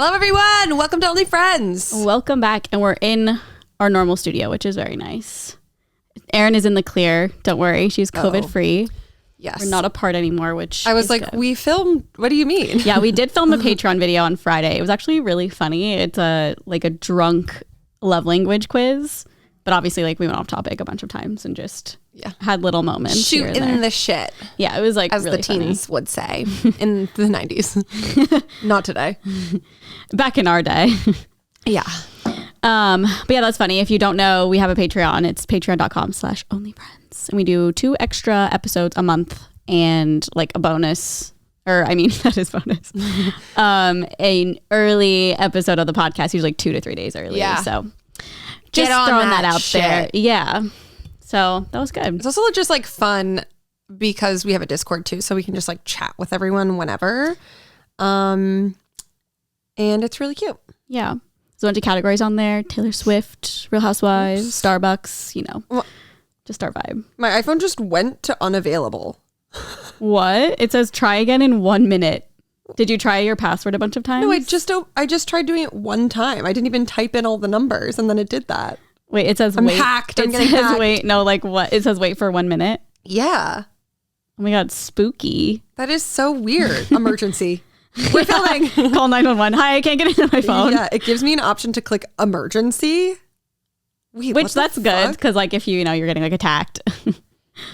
Hello, everyone. Welcome to Only Friends. Welcome back. And we're in our normal studio, which is very nice. Erin is in the clear. Don't worry. She's COVID-free. Yes. We're not apart anymore, which I was like, good. We filmed. What do you mean? Yeah, we did film a Patreon video on Friday. It was actually really funny. It's a drunk love language quiz. But obviously, we went off topic a bunch of times and just had little moments. Shooting the shit. Yeah, it was as really the teens funny. would say in the 90s. Not today. Back in our day. Yeah. But yeah, that's funny. If you don't know, we have a Patreon. It's patreon.com/onlyfriends. And we do 2 extra episodes a month and a bonus. That is bonus. An early episode of the podcast, usually 2 to 3 days early. Yeah. So just throwing that out there. Yeah. So that was good. It's also just fun because we have a Discord too, so we can just chat with everyone whenever. And it's really cute. Yeah. There's a bunch of categories on there. Taylor Swift, Real Housewives, Starbucks, just our vibe. My iPhone just went to unavailable. What? It says try again in 1 minute. Did you try your password a bunch of times? No, I just tried doing it one time. I didn't even type in all the numbers and then it did that. Wait, it says I'm wait. hacked. I'm it getting says hacked. wait. No, what? It says wait for 1 minute. Yeah. Oh my God, spooky. That is so weird. Emergency. We're filming. Call 911. Hi, I can't get into my phone. Yeah, it gives me an option to click emergency. Wait, which that's good because if you're getting attacked.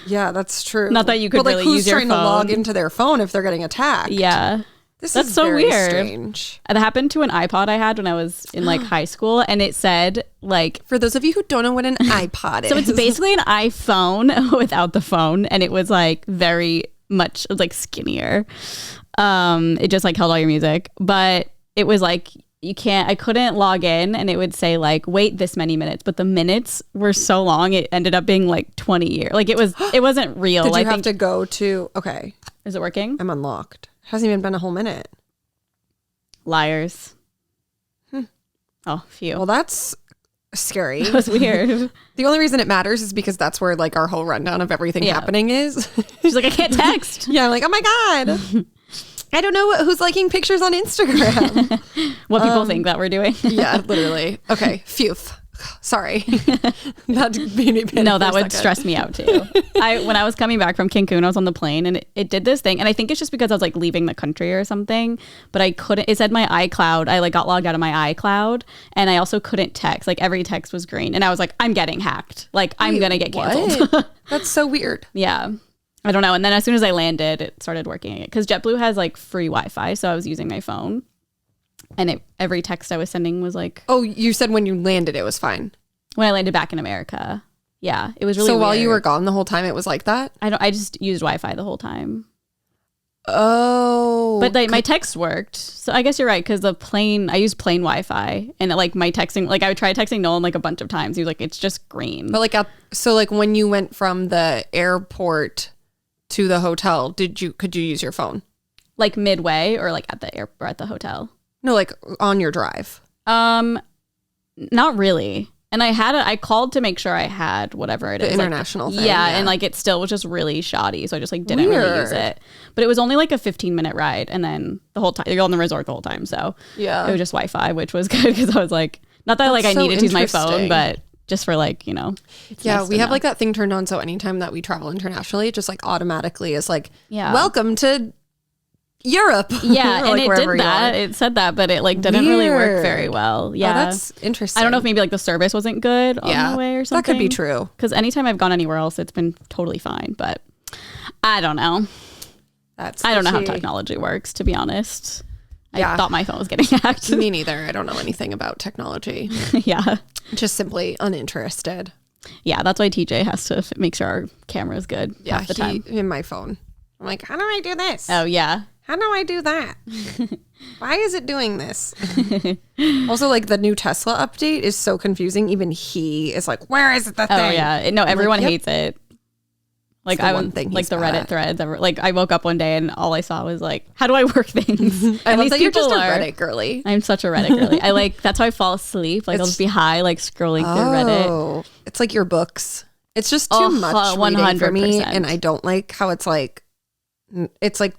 Yeah, that's true. Not that you could really use your phone. Who's trying to log into their phone if they're getting attacked? Yeah. That's so very weird. Strange. It happened to an iPod I had when I was in high school, and it said For those of you who don't know what an iPod is. So it's basically an iPhone without the phone, and it was very much skinnier. It just held all your music, but it was I couldn't log in, and it would say wait this many minutes, but the minutes were so long it ended up being 20 years. It wasn't real. Did you have to go to okay. Is it working? I'm unlocked. Hasn't even been a whole minute. Liars. Oh, phew. Well, that's scary. That was weird. The only reason it matters is because that's where our whole rundown of everything happening is. She's I can't text. Yeah, I'm oh my God. I don't know who's liking pictures on Instagram. What people think that we're doing. Yeah, literally. Okay, phew. Sorry. That made me panic. No, that would stress me out too. When I was coming back from Cancun, I was on the plane and it did this thing. And I think it's just because I was leaving the country or something, but I couldn't, it said my iCloud. I got logged out of my iCloud and I also couldn't text. Every text was green. And I was I'm getting hacked. I'm going to get canceled. That's so weird. Yeah. I don't know. And then as soon as I landed, it started working again. Because JetBlue has free Wi-Fi. So I was using my phone. And every text I was sending was oh, you said when you landed, it was fine. When I landed back in America. Yeah, it was really So while weird. you were gone the whole time, it was like that? I just used Wi-Fi the whole time. Oh. But my text worked. So I guess you're right. Because I used plain Wi-Fi. And my texting, I would try texting Nolan a bunch of times. He was it's just green. But when you went from the airport to the hotel, could you use your phone? Midway or at the airport or at the hotel? No, on your drive. Not really. And I called to make sure I had whatever it is. The international thing. Yeah, and it still was just really shoddy. So I just didn't really use it. But it was only a 15-minute ride. And then the whole time, you're on the resort the whole time. So yeah, it was just Wi-Fi, which was good because I was not that I needed to use my phone, but just for it's yeah, nice we have know. that thing turned on. So anytime that we travel internationally, it just automatically is welcome to Europe. Yeah, and it did that. It said that, but it didn't really work very well. Yeah, oh, that's interesting. I don't know if maybe the service wasn't good on the way or something. That could be true. Because anytime I've gone anywhere else, it's been totally fine. But I don't know. I don't know how technology works, to be honest. I thought my phone was getting hacked. Me neither. I don't know anything about technology. Yeah, just simply uninterested. Yeah, that's why TJ has to make sure our camera is good half the time. In my phone, I'm how do I do this? Oh yeah. How do I do that? Why is it doing this? Also, the new Tesla update is so confusing. Even he is where is the thing? Oh, yeah. No, everyone hates it. I wouldn't think the Reddit threads. I woke up one day and all I saw was how do I work things? I love that you're just a Reddit girly. I'm such a Reddit girly. that's how I fall asleep. I'll just be high, scrolling through Reddit. It's your books. It's just too much reading for me. And I don't like how it's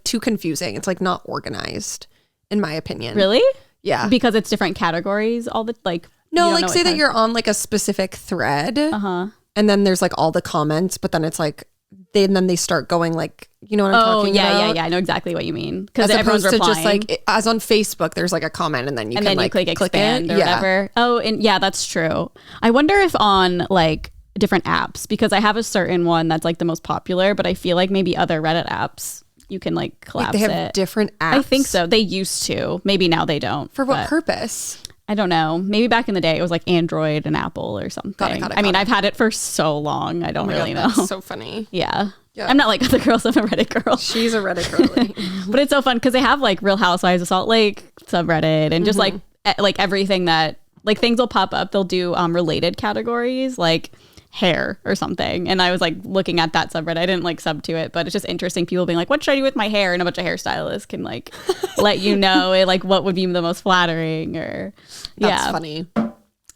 too confusing. It's not organized, in my opinion. Really? Yeah. Because it's different categories, all the like. No, like say that you're on like a specific thread. And then there's like all the comments, but then it's like then they start going like, you know what I'm talking about? Yeah. I know exactly what you mean. Because As everyone's opposed to replying. just like, as on Facebook, there's like a comment and then you can like click expand it. or whatever. Oh, and yeah, that's true. I wonder if on like different apps, because I have a certain one that's like the most popular, but I feel like maybe other Reddit apps, you can like collapse Wait, they have different apps? I think so. They used to. Maybe now they don't. For what purpose? I don't know. Maybe back in the day it was like Android and Apple or something. Got it. I've had it for so long. I don't really know. That's so funny. Yeah. I'm not like other girls. I'm a Reddit girl. She's a Reddit girl. But it's so fun because they have like Real Housewives of Salt Lake subreddit and just like everything that like things will pop up. They'll do related categories like hair or something. And I was like looking at that subreddit. I didn't like sub to it, but it's just interesting. People being like, what should I do with my hair? And a bunch of hairstylists can like let you know like what would be the most flattering or That's funny.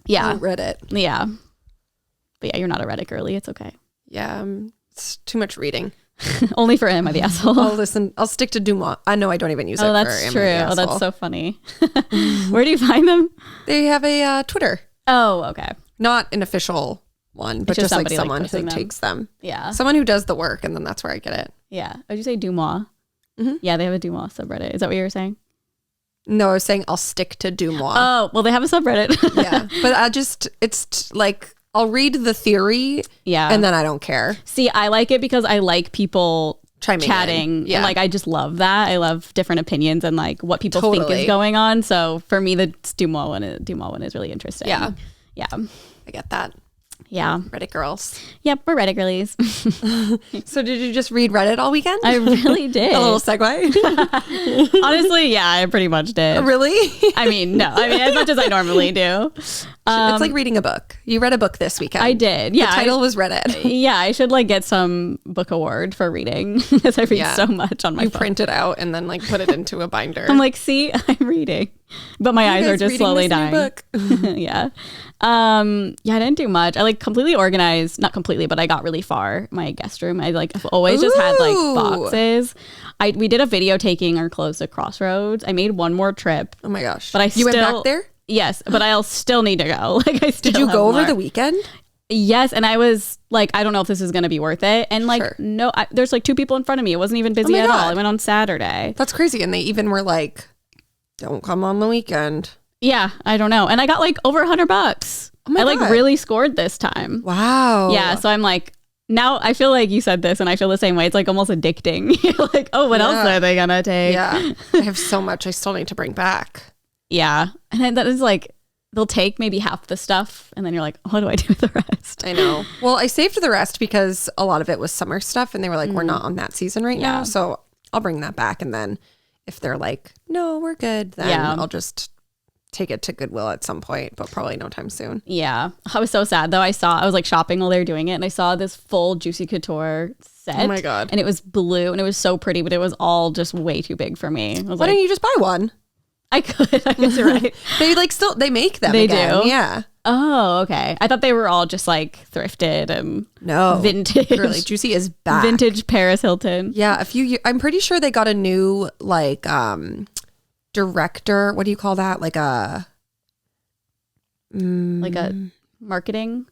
Yeah. Oh, Reddit. Yeah. But yeah, you're not a Reddit girly. It's okay. Yeah. It's too much reading. Only for Am I the Asshole? I'll stick to Dumois. I know I don't even use it. Oh, that's for true. Am I the Oh, that's Asshole. so funny. Where do you find them? They have a Twitter. Oh, okay. Not an official one, but just like someone who takes them. Yeah. Someone who does the work, and then that's where I get it. Yeah. Would you say Dumois? Yeah, they have a Dumois subreddit. Is that what you were saying? No, I was saying I'll stick to Dumois. Oh, well, they have a subreddit. Yeah. But like, I'll read the theory. Yeah. And then I don't care. See, I like it because I like people chatting. Yeah. And like, I just love that. I love different opinions and like what people think is going on. So for me, the Dumois one is really interesting. Yeah. Yeah. I get that. Yeah. Reddit girls. Yep, we're Reddit girlies. So did you just read Reddit all weekend? I really did. A little segue. Honestly, yeah, I pretty much did. Really? I mean, as much as I normally do. It's like reading a book. You read a book this weekend. I did. Yeah. The title was Reddit. Yeah, I should like get some book award for reading because I read so much on my phone. Print it out and then like put it into a binder. I'm like, see, I'm reading. But my eyes are just slowly dying. Book. Yeah. I didn't do much. I like completely organized, not completely, but I got really far my guest room. I like have always just had like boxes. We did a video taking our clothes to Crossroads. I made one more trip. Oh my gosh. But you went back there? Yes, but I'll still need to go. Like I still Did you go over more. the weekend? Yes, and I was like, I don't know if this is going to be worth it. And like, no, there's like 2 people in front of me. It wasn't even busy at all. I went on Saturday. That's crazy. And they even were like, don't come on the weekend. Yeah, I don't know. And I got like over $100. Oh my God. Like really scored this time. Wow. Yeah, so I'm like, now I feel like you said this and I feel the same way. It's like almost addicting. You're like, oh, what else are they going to take? Yeah. I have so much I still need to bring back. Yeah. And then that is like, they'll take maybe half the stuff and then you're like, what do I do with the rest? I know. Well, I saved the rest because a lot of it was summer stuff and they were like, we're not on that season right now. So I'll bring that back. And then if they're like, no, we're good, then I'll just take it to Goodwill at some point, but probably no time soon. Yeah. I was so sad though. I was like shopping while they were doing it and I saw this full Juicy Couture set. Oh my God. And it was blue and it was so pretty, but it was all just way too big for me. Why don't you just buy one? I could. I guess you're right. they make them They again. do? Yeah. Oh, okay. I thought they were all just like thrifted and vintage. Girly Juicy is back. Vintage Paris Hilton. Yeah, I'm pretty sure they got a new like director. What do you call that? Like a marketing?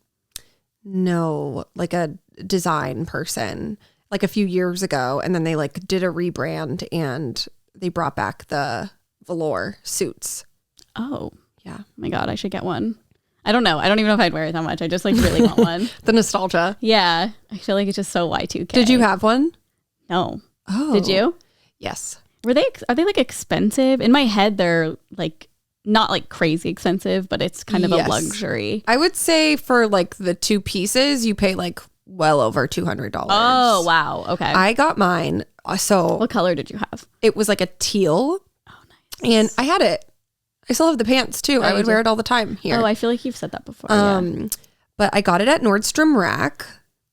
No, like a design person. Like a few years ago, and then they like did a rebrand and they brought back the velour suits. Oh, yeah. Oh my God, I should get one. I don't know. I don't even know if I'd wear it that much. I just like really want one. The nostalgia. Yeah. I feel like it's just so Y2K. Did you have one? No. Oh. Did you? Yes. Are they like expensive? In my head, they're like not like crazy expensive, but it's kind of a luxury. I would say for like the 2 pieces, you pay like well over $200. Oh, wow. Okay. I got mine. So what color did you have? It was like a teal. Oh, nice. And I had it. I still have the pants too. I would wear it all the time here. Oh, I feel like you've said that before. But I got it at Nordstrom Rack,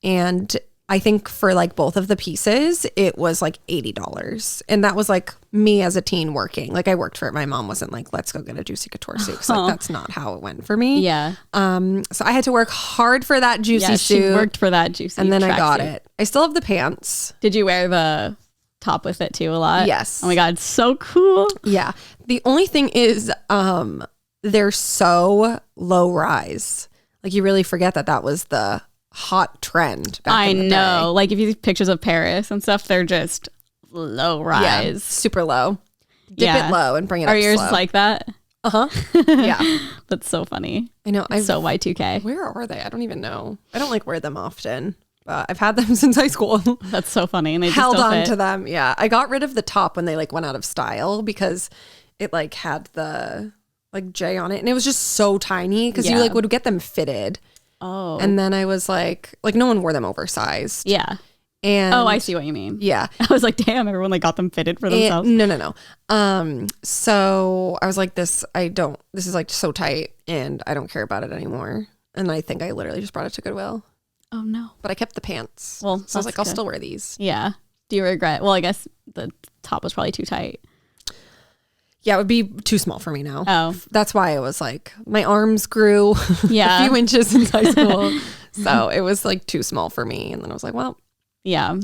and I think for like both of the pieces, it was like $80. And that was like me as a teen working. Like I worked for it. My mom wasn't like, let's go get a Juicy Couture suit. 'Cause like that's not how it went for me. Yeah. So I had to work hard for that Juicy suit. She worked for that Juicy and then I got suit. it. I still have the pants. Did you wear the top with it too a lot. Yes. Oh my God, so cool. Yeah. The only thing is they're so low rise. Like you really forget that was the hot trend back in the know. day. Like if you see pictures of Paris and stuff, they're just low rise. Yeah, super low. Dip it low and bring it up Are yours slow. like that? Uh-huh. Yeah. That's so funny. I know. It's so Y2K. Where are they? I don't even know. I don't like wear them often. But I've had them since high school. That's so funny. And they just held still on fit. to them. Yeah. I got rid of the top when they like went out of style because it like had the like J on it. And it was just so tiny because you like would get them fitted. Oh. And then I was like no one wore them oversized. Yeah. And I see what you mean. Yeah. I was like, damn, everyone like got them fitted for themselves. No. So I was like, this is like so tight and I don't care about it anymore. And I think I literally just brought it to Goodwill. Oh no. But I kept the pants. Well, so I was like, I'll still wear these. Yeah. Do you regret? Well, I guess the top was probably too tight. Yeah, it would be too small for me now. Oh. That's why I was like, my arms grew Yeah. a few inches since high school. So it was like too small for me. And then I was like, well, yeah.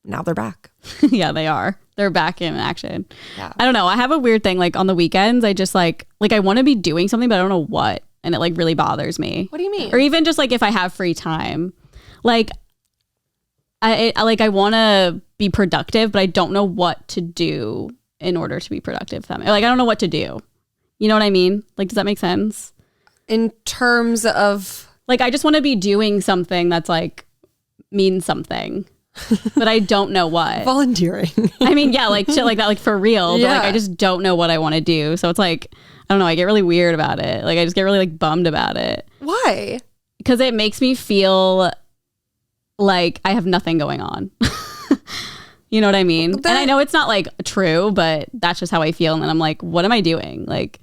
Now they're back. Yeah, they are. They're back in action. Yeah. I don't know. I have a weird thing. Like on the weekends, I just like I want to be doing something, but I don't know what. And it like really bothers me. What do you mean? Or even just like if I have free time, like I want to be productive, but I don't know what to do in order to be productive. Like I don't know what to do. You know what I mean? Like, does that make sense? In terms of like, I just want to be doing something that's like means something, but I don't know what. Volunteering. I mean, yeah, like shit like that, like for real. Yeah. But like, I just don't know what I want to do. So it's like, I don't know. I get really weird about it. Like I just get really like bummed about it. Why? Because it makes me feel like I have nothing going on. You know what I mean? And I know it's not like true, but that's just how I feel. And then I'm like, what am I doing? Like,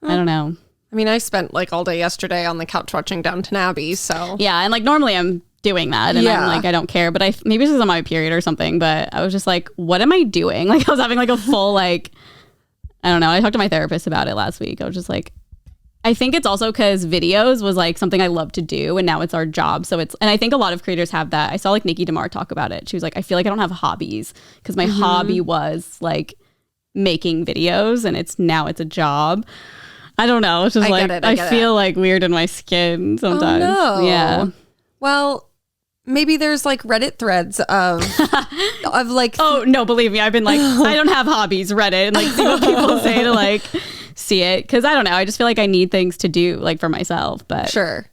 I don't know. I mean, I spent like all day yesterday on the couch watching Downton Abbey. So yeah. And like normally I'm doing that and I'm like, I don't care. But maybe this is on my period or something. But I was just like, what am I doing? Like I was having like a full like, I don't know. I talked to my therapist about it last week. I was just like, I think it's also because videos was like something I love to do and now it's our job. So and I think a lot of creators have that. I saw like Nikki DeMar talk about it. She was like, I feel like I don't have hobbies because my hobby was like making videos and now it's a job. I don't know. It's just I feel like weird in my skin sometimes. Oh, no. Yeah. Well, maybe there's like Reddit threads of like. Oh no, believe me. I've been like, I don't have hobbies, Reddit, and like see what people say to like see it. Cause I don't know. I just feel like I need things to do like for myself, but sure.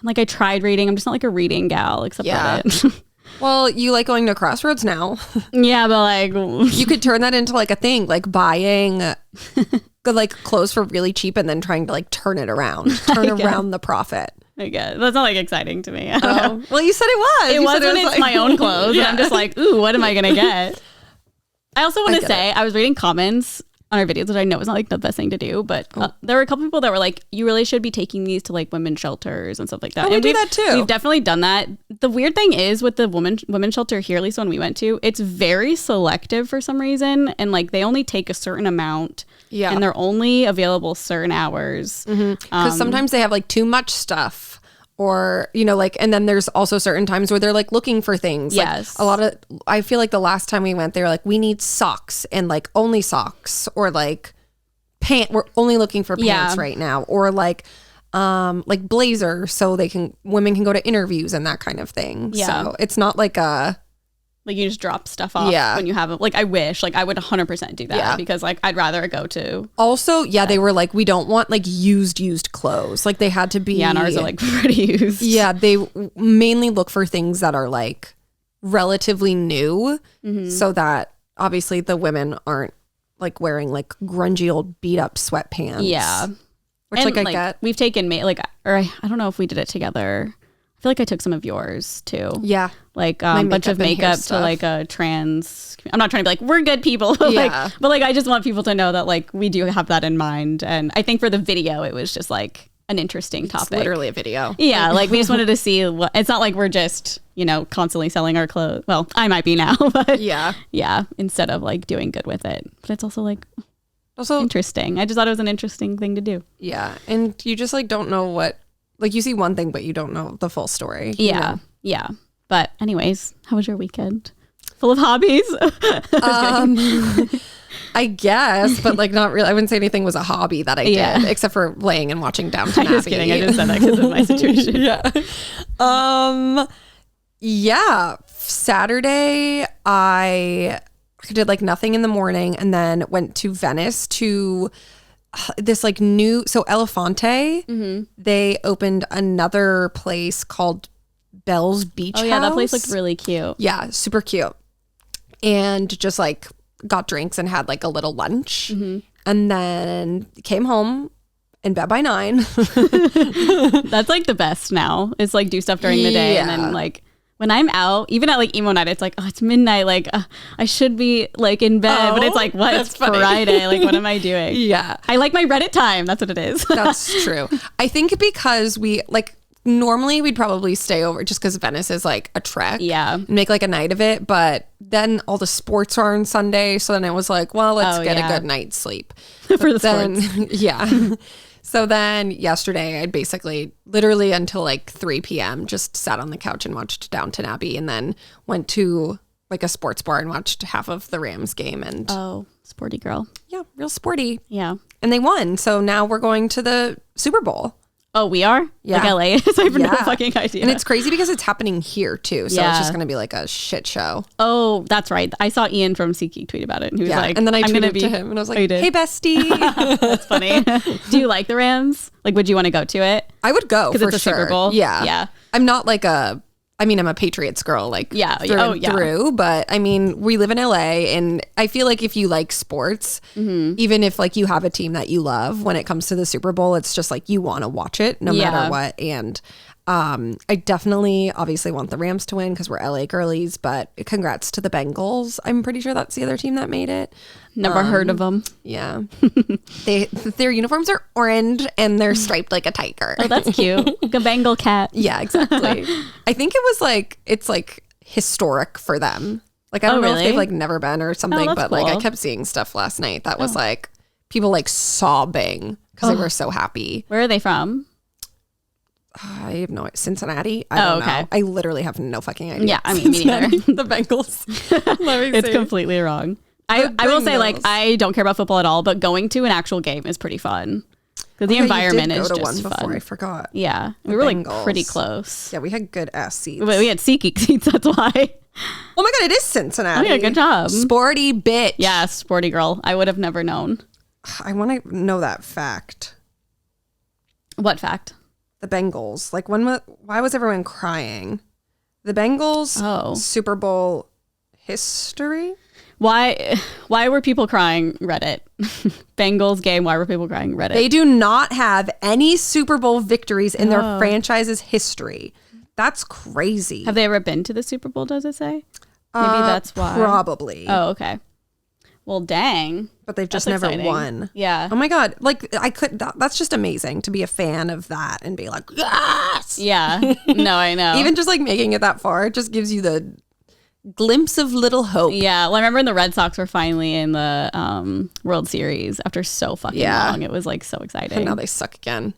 Like I tried reading. I'm just not like a reading gal except Reddit. Well, you like going to Crossroads now. Yeah, but like you could turn that into like a thing, like buying good like clothes for really cheap and then trying to like turn it around, around the profit. I guess that's not like exciting to me. Oh. Well, you said it was. It was when it's like my own clothes. And I'm just like, ooh, what am I gonna get? I also want to say I was reading comments on our videos, which I know is not like the best thing to do, but there were a couple people that were like, you really should be taking these to like women's shelters and stuff like that. Oh, we do that too. We've definitely done that. The weird thing is with the women's shelter here, at least when we went to, it's very selective for some reason. And like they only take a certain amount. Yeah. And they're only available certain hours. Because sometimes they have like too much stuff. Or, you know, like, and then there's also certain times where they're like looking for things. Yes. Like I feel like the last time we went, they were like, we need socks and like only socks or like we're only looking for pants right now. Or like blazer so women can go to interviews and that kind of thing. Yeah. So it's not like like you just drop stuff off when you have it. Like I wish, like I would 100% do that because like I'd rather go to. Also, they were like, we don't want like used clothes. Like they had to be. Yeah, and ours are like pretty used. Yeah, they mainly look for things that are like relatively new so that obviously the women aren't like wearing like grungy old beat up sweatpants. Yeah. Which and, I get. We've taken I don't know if we did it together. I feel like I took some of yours too. Yeah. Like a bunch of makeup to like a trans. I'm not trying to be like, we're good people. But like I just want people to know that like we do have that in mind. And I think for the video, it was just like an interesting topic. It's literally a video. Yeah. Like we just wanted to see it's not like we're just, constantly selling our clothes. Well, I might be now, but yeah. Instead of like doing good with it. But it's also like interesting. I just thought it was an interesting thing to do. Yeah. And you just like don't know what. Like you see one thing, but you don't know the full story. Yeah. Yeah. But anyways, how was your weekend? Full of hobbies. I guess, but like not really. I wouldn't say anything was a hobby that I did, except for laying and watching Downton Abbey. I'm just kidding. I just said that because of my situation. Yeah. Saturday, I did like nothing in the morning and then went to Venice to this like new, so Elefante, they opened another place called Bell's Beach House. Oh yeah, that place looked really cute. Yeah, super cute. And just like got drinks and had like a little lunch and then came home in bed by 9. That's like the best now. It's like do stuff during the day and then like when I'm out, even at like emo night, it's like, oh, it's midnight. Like I should be like in bed, but it's like, what? It's Friday. Like, what am I doing? Yeah. I like my Reddit time. That's what it is. That's true. I think because we like, normally we'd probably stay over just because Venice is like a trek. Yeah. And make like a night of it. But then all the sports are on Sunday. So then it was like, well, let's get a good night's sleep. For the sports. Yeah. So then yesterday I'd basically literally until like 3 p.m. just sat on the couch and watched Downton Abbey and then went to like a sports bar and watched half of the Rams game. And oh, sporty girl. Yeah, real sporty. Yeah. And they won. So now we're going to the Super Bowl. Oh, we are? Yeah. Like LA is? I have no fucking idea. And it's crazy because it's happening here too. So it's just going to be like a shit show. Oh, that's right. I saw Ian from SeatGeek tweet about it. And he was like, and then I tweeted to him and I was like, hey, bestie. That's funny. Do you like the Rams? Like, would you want to go to it? I would go for it's a sure. Super Bowl. Yeah. I'm not like I'm a Patriots girl, like through and through, but I mean, we live in LA and I feel like if you like sports, even if like you have a team that you love, when it comes to the Super Bowl, it's just like you want to watch it no matter what. And I definitely obviously want the Rams to win because we're LA girlies, but congrats to the Bengals. I'm pretty sure that's the other team that made it. Never heard of them. Yeah. Their uniforms are orange and they're striped like a tiger. Oh, that's cute. Like a Bengal cat. Yeah, exactly. I think it was like, it's like historic for them. Like, I don't know if they've like never been or something, but cool. Like I kept seeing stuff last night that was like people like sobbing because they were so happy. Where are they from? I have no idea. Cincinnati? I don't know. I literally have no fucking idea. Yeah, I mean, me neither. The Bengals. Let me It's completely wrong. I will say, like, I don't care about football at all, but going to an actual game is pretty fun. Because the environment is just one fun. Before, I forgot. Yeah. We were like pretty close. Yeah, we had good ass seats. But we had SeatGeek seats, that's why. Oh my God, it is Cincinnati. Oh yeah, good job. Sporty bitch. Yeah, sporty girl. I would have never known. I want to know that fact. What fact? The Bengals. Like, why was everyone crying? The Bengals Super Bowl history? Why were people crying? Reddit. Bengals game, why were people crying? Reddit. They do not have any Super Bowl victories in their franchise's history. That's crazy. Have they ever been to the Super Bowl, does it say? Maybe that's why. Probably. Oh, okay. Well, dang. But they've just never won. Yeah. Oh my God. Like, that's just amazing to be a fan of that and be like, yes. Yeah. No, I know. Even just like making it that far, it just gives you the glimpse of little hope. Yeah. Well, I remember when the Red Sox were finally in the World Series after so fucking long. It was like so exciting. And now they suck again.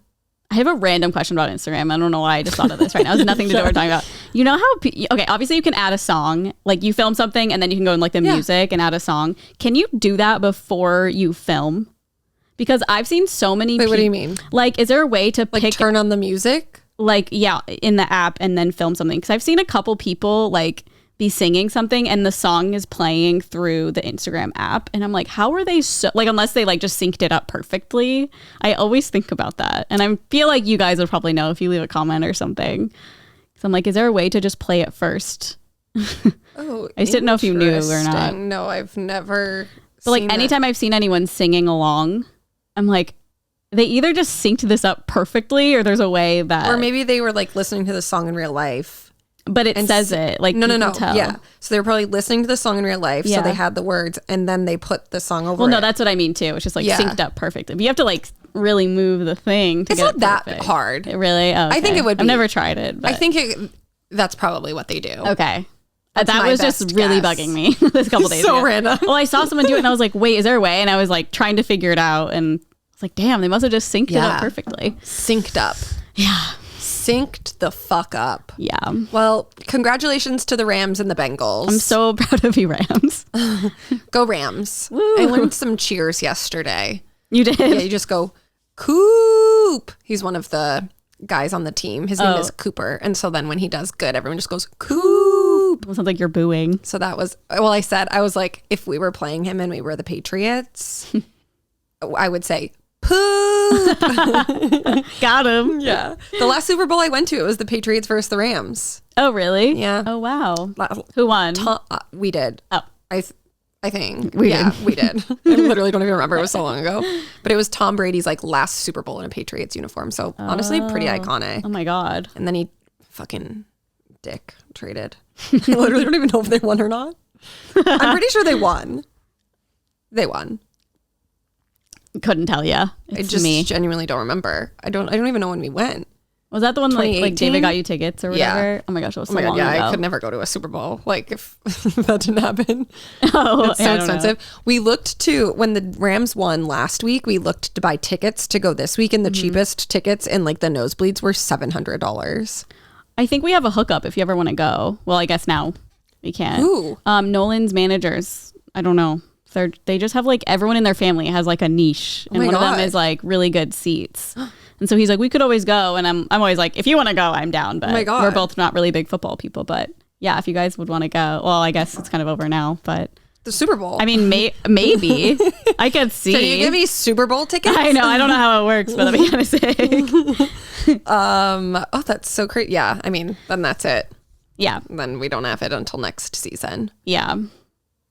I have a random question about Instagram. I don't know why I just thought of this right now. It has nothing to do with what we're talking about. You know how, okay, obviously you can add a song, like you film something and then you can go in like the music and add a song. Can you do that before you film? Because I've seen so many people. What do you mean? Like, is there a way to like turn on the music? Like, yeah, in the app and then film something? Because I've seen a couple people like be singing something and the song is playing through the Instagram app and I'm like, how are they so like, unless they like just synced it up perfectly? I always think about that and I feel like you guys would probably know if you leave a comment or something. So I'm like, is there a way to just play it first? Oh, I just didn't know if you knew or not. No, I've never. But like anytime I've seen anyone singing along, I'm like, they either just synced this up perfectly or there's a way that, or maybe they were like listening to the song in real life. But it says it like no. Yeah. So they were probably listening to the song in real life. So they had the words and then they put the song over. Well, no, that's what I mean too. It's just like synced up perfectly. But you have to like really move the thing to it's get not it that hard. It really? Oh, okay. I think it would be. I've never tried it. But. I think that's probably what they do. Okay. That was just really bugging me this couple days ago. So random. Well, I saw someone do it and I was like, wait, is there a way? And I was like trying to figure it out and it's like, damn, they must have just synced it up perfectly. Synced up. Yeah. synced the fuck up. Yeah. Well, congratulations to the Rams and the Bengals. I'm so proud of you, Rams. Go Rams. Woo. I learned some cheers yesterday. You did? Yeah, you just go, Coop. He's one of the guys on the team. His name is Cooper. And so then when he does good, everyone just goes, Coop. It sounds like you're booing. So that was, well, I was like, if we were playing him and we were the Patriots, I would say, Poop. Got him. Yeah. The last Super Bowl I went to, it was the Patriots versus the Rams. Oh, really? Yeah. Oh, wow. Who won? We did. Oh. I think. We did. I literally don't even remember. It was so long ago. But it was Tom Brady's like last Super Bowl in a Patriots uniform. So honestly, pretty iconic. Oh my God. And then he fucking dick traded. I literally don't even know if they won or not. I'm pretty sure they won. They won. Couldn't tell you. I just genuinely don't remember. I don't even know when we went. Was that the one like David got you tickets or whatever? Yeah. Oh my gosh, it was so long ago. Yeah, I could never go to a Super Bowl. Like if that didn't happen. Oh, it's so expensive. We looked to, when the Rams won last week, we looked to buy tickets to go this week, and the cheapest tickets and like the nosebleeds were $700. I think we have a hookup if you ever want to go. Well, I guess now we can't. Who? Nolan's managers. I don't know. They just have like everyone in their family has like a niche, and one of them is like really good seats. And so he's like, we could always go. And I'm always like, if you want to go, I'm down. But we're both not really big football people. But yeah, if you guys would want to go, well, I guess it's kind of over now. But the Super Bowl. I mean, maybe I could see. Can you give me Super Bowl tickets? I know. I don't know how it works, but that'd be kind of sick. Oh, that's so crazy. Yeah. I mean, then that's it. Yeah. Then we don't have it until next season. Yeah.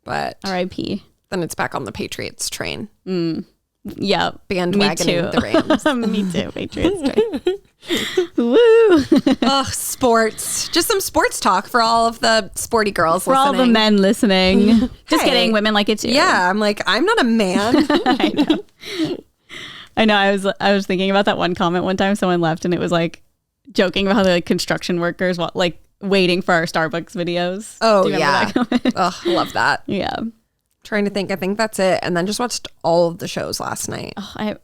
But R.I.P. Then it's back on the Patriots train. Yeah. Bandwagoning the Rams. Me too. Patriots train. Woo. Ugh, sports. Just some sports talk for all of the sporty girls for listening. all the men listening. Just kidding. Women like it too. Yeah. I'm like, I'm not a man. I know. I was thinking about that one comment one time someone left, and it was like joking about how the like, construction workers like waiting for our Starbucks videos. Oh, yeah. Oh, love that. Yeah. Trying to think. I think that's it. And then just watched all of the shows last night.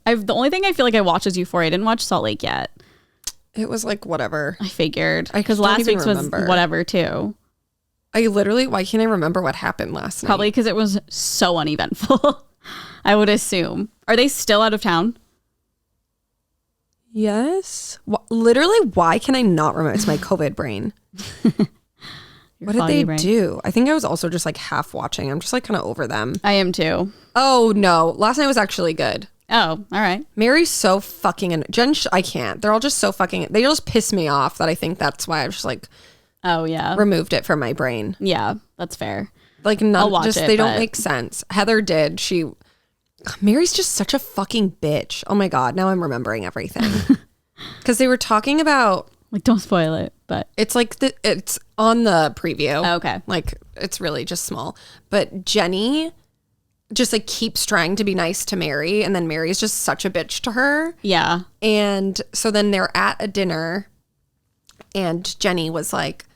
I've the only thing I feel like I watched is Euphoria. I didn't watch Salt Lake yet. It was like whatever. I figured. Because last week's was whatever too. Why can't I remember what happened last night? Probably because it was so uneventful. I would assume. Are they still out of town? Yes. Literally, why can I not remember? It's my COVID brain. What did they do? I think I was also just like half watching. I'm just like kind of over them. I am too. Oh no. Last night was actually good. Oh, all right. Mary's so fucking, Jen, I can't. They're all just so fucking, they just piss me off that I think that's why I've just like, oh yeah, removed it from my brain. Yeah, that's fair. Like they don't make sense. Heather did. Mary's just such a fucking bitch. Oh my God. Now I'm remembering everything. Because they were talking about, like, don't spoil it, but it's like it's on the preview. Oh, okay. Like it's really just small. But Jenny just like keeps trying to be nice to Mary, and then Mary's just such a bitch to her. Yeah. And so then they're at a dinner, and Jenny was like,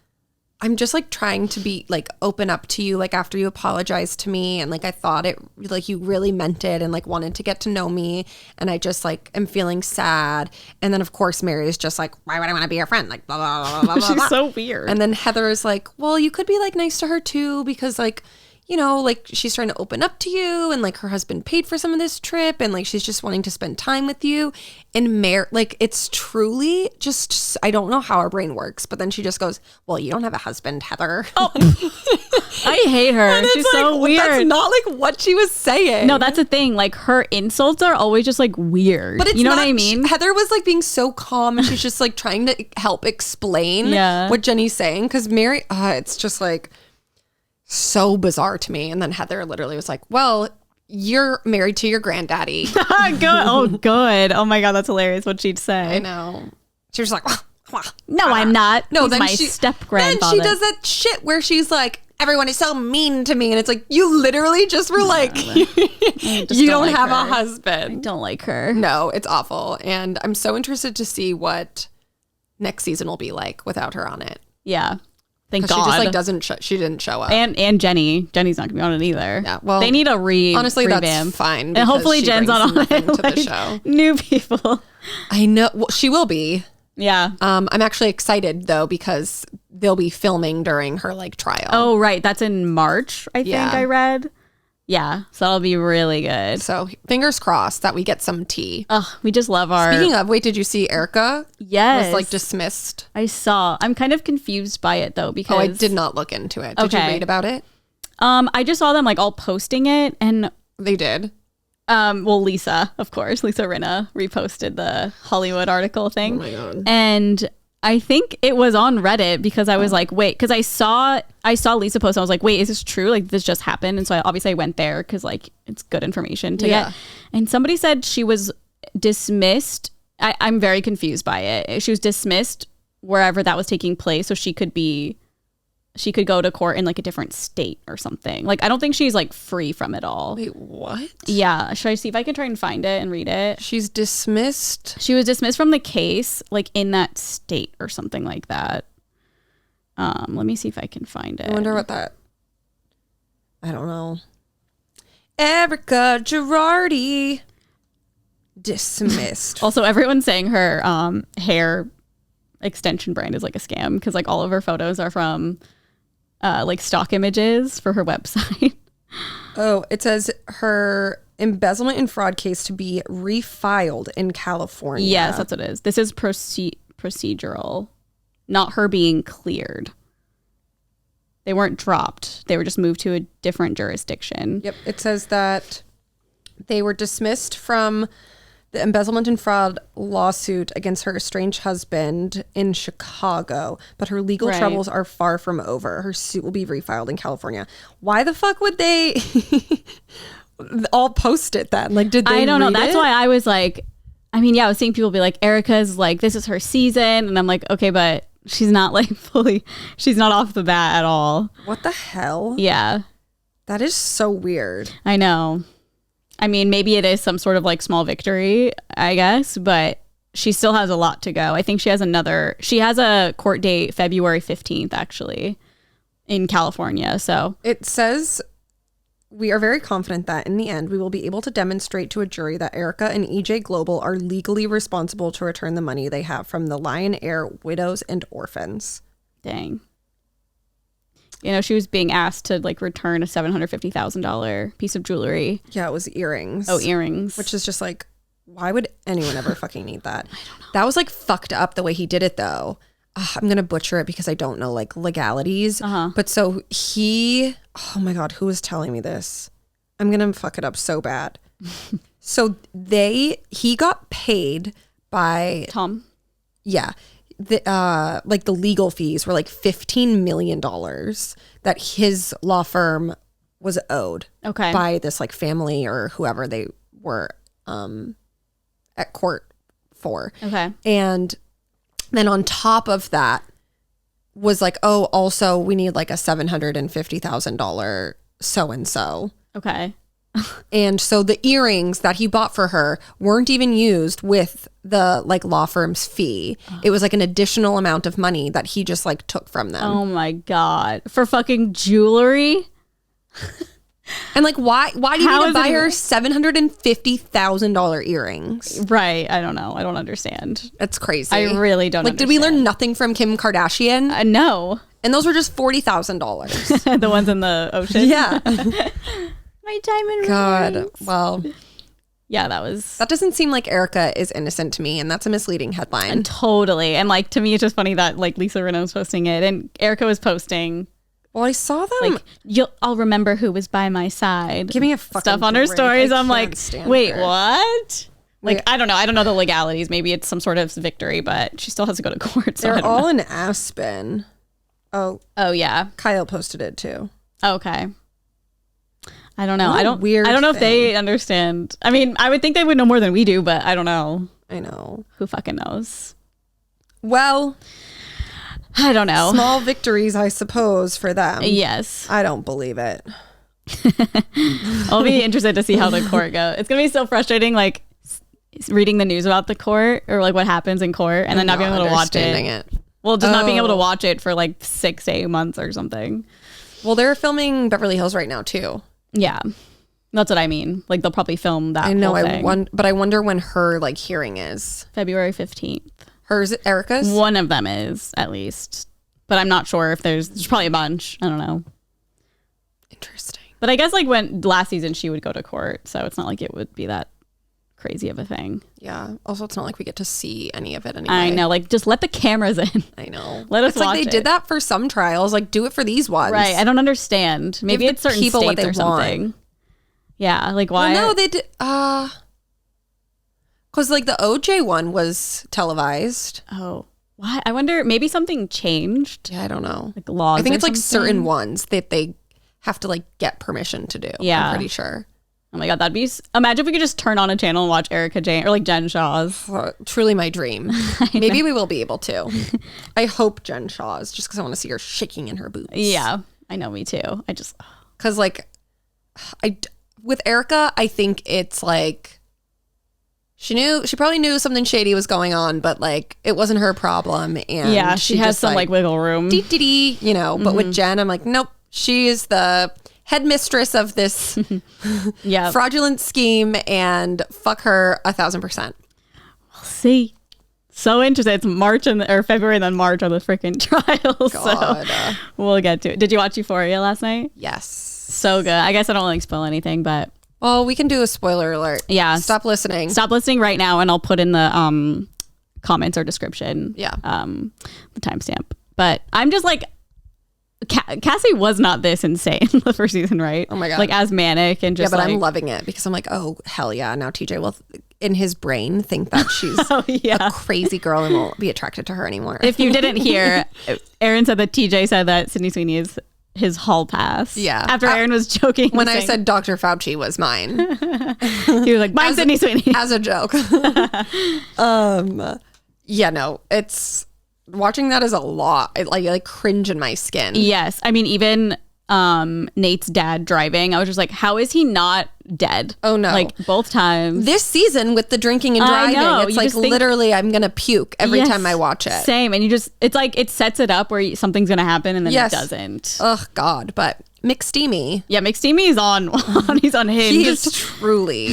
I'm just like trying to be like open up to you, like after you apologized to me, and like I thought it like you really meant it and like wanted to get to know me, and I just like am feeling sad. And then of course Mary is just like, why would I want to be your friend? Like blah blah blah blah blah. She's so weird. And then Heather is like, well, you could be like nice to her too, because like, you know, like she's trying to open up to you, and like her husband paid for some of this trip, and like she's just wanting to spend time with you. And like it's truly just, I don't know how our brain works, but then she just goes, well, you don't have a husband, Heather. Oh, I hate her. She's like, so weird. That's not like what she was saying. No, that's the thing. Like her insults are always just like weird. But it's, you know what I mean? Heather was like being so calm, and she's just like trying to help explain what Jenny's saying. Because Mary, it's just like so bizarre to me. And then Heather literally was like, well, you're married to your granddaddy. Good. Oh, good. Oh my God, that's hilarious what she'd say. I know. She was like, no, I'm not. No, he's then my step-grandfather. Then she does that shit where she's like, everyone is so mean to me. And it's like, you literally just were like, you don't have a husband. I don't like her. No, it's awful. And I'm so interested to see what next season will be like without her on it. Yeah. Thank God. She just like she didn't show up. And Jenny's not gonna be on it either. Yeah, well, they need a honestly, revamp. That's fine. And hopefully Jen's not on it. To the show. New people. I know. Well, she will be. Yeah. I'm actually excited though because they'll be filming during her like trial. Oh, right. That's in March, I think I read. Yeah. So that'll be really good. So fingers crossed that we get some tea. Oh, we just love our... Speaking of, wait, did you see Erica? Yes. Was like dismissed. I saw. I'm kind of confused by it though because... Oh, I did not look into it. Did you read about it? I just saw them like all posting it and... They did. Well, Lisa, of course, Lisa Rinna reposted the Hollywood article thing. Oh my God. And I think it was on Reddit because I was like, wait, because I saw Lisa post and I was like, wait, is this true? Like this just happened. And so I went there because like it's good information to get. And somebody said she was dismissed. I'm very confused by it. She was dismissed wherever that was taking place. So she could go to court in like a different state or something. Like, I don't think she's like free from it all. Wait, what? Yeah. Should I see if I can try and find it and read it? She's dismissed. She was dismissed from the case, like in that state or something like that. Let me see if I can find it. I wonder what that... I don't know. Erica Girardi dismissed. Also, everyone's saying her hair extension brand is like a scam because like all of her photos are from like stock images for her website. Oh, it says her embezzlement and fraud case to be refiled in California. Yes, that's what it is. This is procedural, not her being cleared. They weren't dropped. They were just moved to a different jurisdiction. Yep. It says that they were dismissed from the embezzlement and fraud lawsuit against her estranged husband in Chicago, but her legal troubles are far from over. Her suit will be refiled in California. Why the fuck would they all post it then? Like, did they? I don't know. read That's it? why I was like, I mean, yeah, I was seeing people be like, Erica's like, this is her season. And I'm like, okay, but she's not like she's not off the bat at all. What the hell? Yeah. That is so weird. I know. I mean, maybe it is some sort of like small victory, I guess, but she still has a lot to go. I think she has a court date February 15th, actually, in California. So it says, we are very confident that in the end, we will be able to demonstrate to a jury that Erica and EJ Global are legally responsible to return the money they have from the Lion Air widows and orphans. Dang. You know, she was being asked to like return a $750,000 piece of jewelry. Yeah, it was earrings. Oh, earrings. Which is just like, why would anyone ever fucking need that? I don't know. That was like fucked up the way he did it though. I'm going to butcher it because I don't know like legalities. But so oh my God, who was telling me this? I'm going to fuck it up so bad. So he got paid by Tom. Yeah. Like the legal fees were like $15 million that his law firm was owed by this like family or whoever they were at court for. Okay. And then on top of that was like, oh, also we need like a $750,000 so-and-so. Okay. And so the earrings that he bought for her weren't even used with the like law firm's fee. It was like an additional amount of money that he just like took from them. Oh my God. For fucking jewelry? And like, why do you need to buy her $750,000 earrings? Right. I don't know. I don't understand. That's crazy. I really don't understand. Did we learn nothing from Kim Kardashian? No. And those were just $40,000. The ones in the ocean? Yeah. My diamond God. rings. Well, yeah, that doesn't seem like Erica is innocent to me, and that's a misleading headline. And totally. And like to me it's just funny that like Lisa Rinna was posting it and Erica was posting. Well, I saw them. Like, I'll remember who was by my side. Give me a fucking stuff on her stories. I'm like, wait, her. What? Like, I don't know. I don't know the legalities. Maybe it's some sort of victory, but she still has to go to court. So they're all in Aspen. Oh, yeah. Kyle posted it too. Okay. I don't know. I don't know if they understand. I mean, I would think they would know more than we do, but I don't know. I know. Who fucking knows? Well, I don't know. Small victories, I suppose, for them. Yes. I don't believe it. I'll be interested to see how the court goes. It's going to be so frustrating, like reading the news about the court or like what happens in court and then not being able to watch it. Well, just not being able to watch it for like 6 to 8 months or something. Well, they're filming Beverly Hills right now too. Yeah. That's what I mean. Like they'll probably film that. I know. Whole thing. But I wonder when her like hearing is. February 15th. Hers, Erica's? One of them is, at least. But I'm not sure if there's probably a bunch. I don't know. Interesting. But I guess like when last season she would go to court, so it's not like it would be that crazy of a thing. Yeah. Also, it's not like we get to see any of it anyway. I know. Like, just let the cameras in. I know. Let us it's watch like they it. did that for some trials. Like, do it for these ones. Right. I don't understand. Maybe Give it's the certain people what states they or something. want. Yeah. Like, why? Well, no, they did. Because like the OJ one was televised. Oh, why? I wonder. Maybe something changed. Yeah, I don't know. Like laws. I think or it's like something? certain ones that they have to like get permission to do. Yeah. I'm pretty sure. Oh my God, that'd be... Imagine if we could just turn on a channel and watch Erica Jane or like Jen Shaw's. Truly my dream. Maybe we will be able to. I hope Jen Shaw's, just because I want to see her shaking in her boots. Yeah, I know, me too. I just... Because like, with Erica, I think it's like, she probably knew something shady was going on, but like, it wasn't her problem. And yeah, she has just, some like wiggle room. You know, but with Jen, I'm like, nope, she is the headmistress of this Yeah, fraudulent scheme, and fuck her 1,000%. we'll see. So interesting. It's March or February and then March on the freaking trial. God. So we'll get to it. Did you watch EUPHORIA last night? Yes. So good. I guess I don't like spoil anything, but Well, we can do a spoiler alert. yeah. Stop listening. Stop listening right now and I'll put in the comments or description. Yeah. The timestamp. But I'm just like, Cassie was not this insane the first season, right? Oh my God. Like as manic and just yeah, but like, I'm loving it because I'm like, oh, hell yeah. Now TJ will, in his brain, think that she's oh, yeah. a crazy girl and won't be attracted to her anymore. If you didn't hear, Aaron said that TJ said that Sydney Sweeney is his hall pass. Yeah. After Aaron was joking. when I saying, said Dr. Fauci was mine. he was like, mine's Sydney Sweeney. As a joke. Yeah, no, it's watching that is a lot. I like cringe in my skin. Yes. I mean, even Nate's dad driving, I was just like, how is he not dead? Oh, no. Like both times. This season with the drinking and I driving, know, it's you like just think- literally I'm going to puke every Yes, time I watch it. Same. And it's like, it sets it up where something's going to happen and then Yes. it doesn't. Oh, God. But McSteamy. Yeah, McSteamy is on. He's unhinged. He is truly,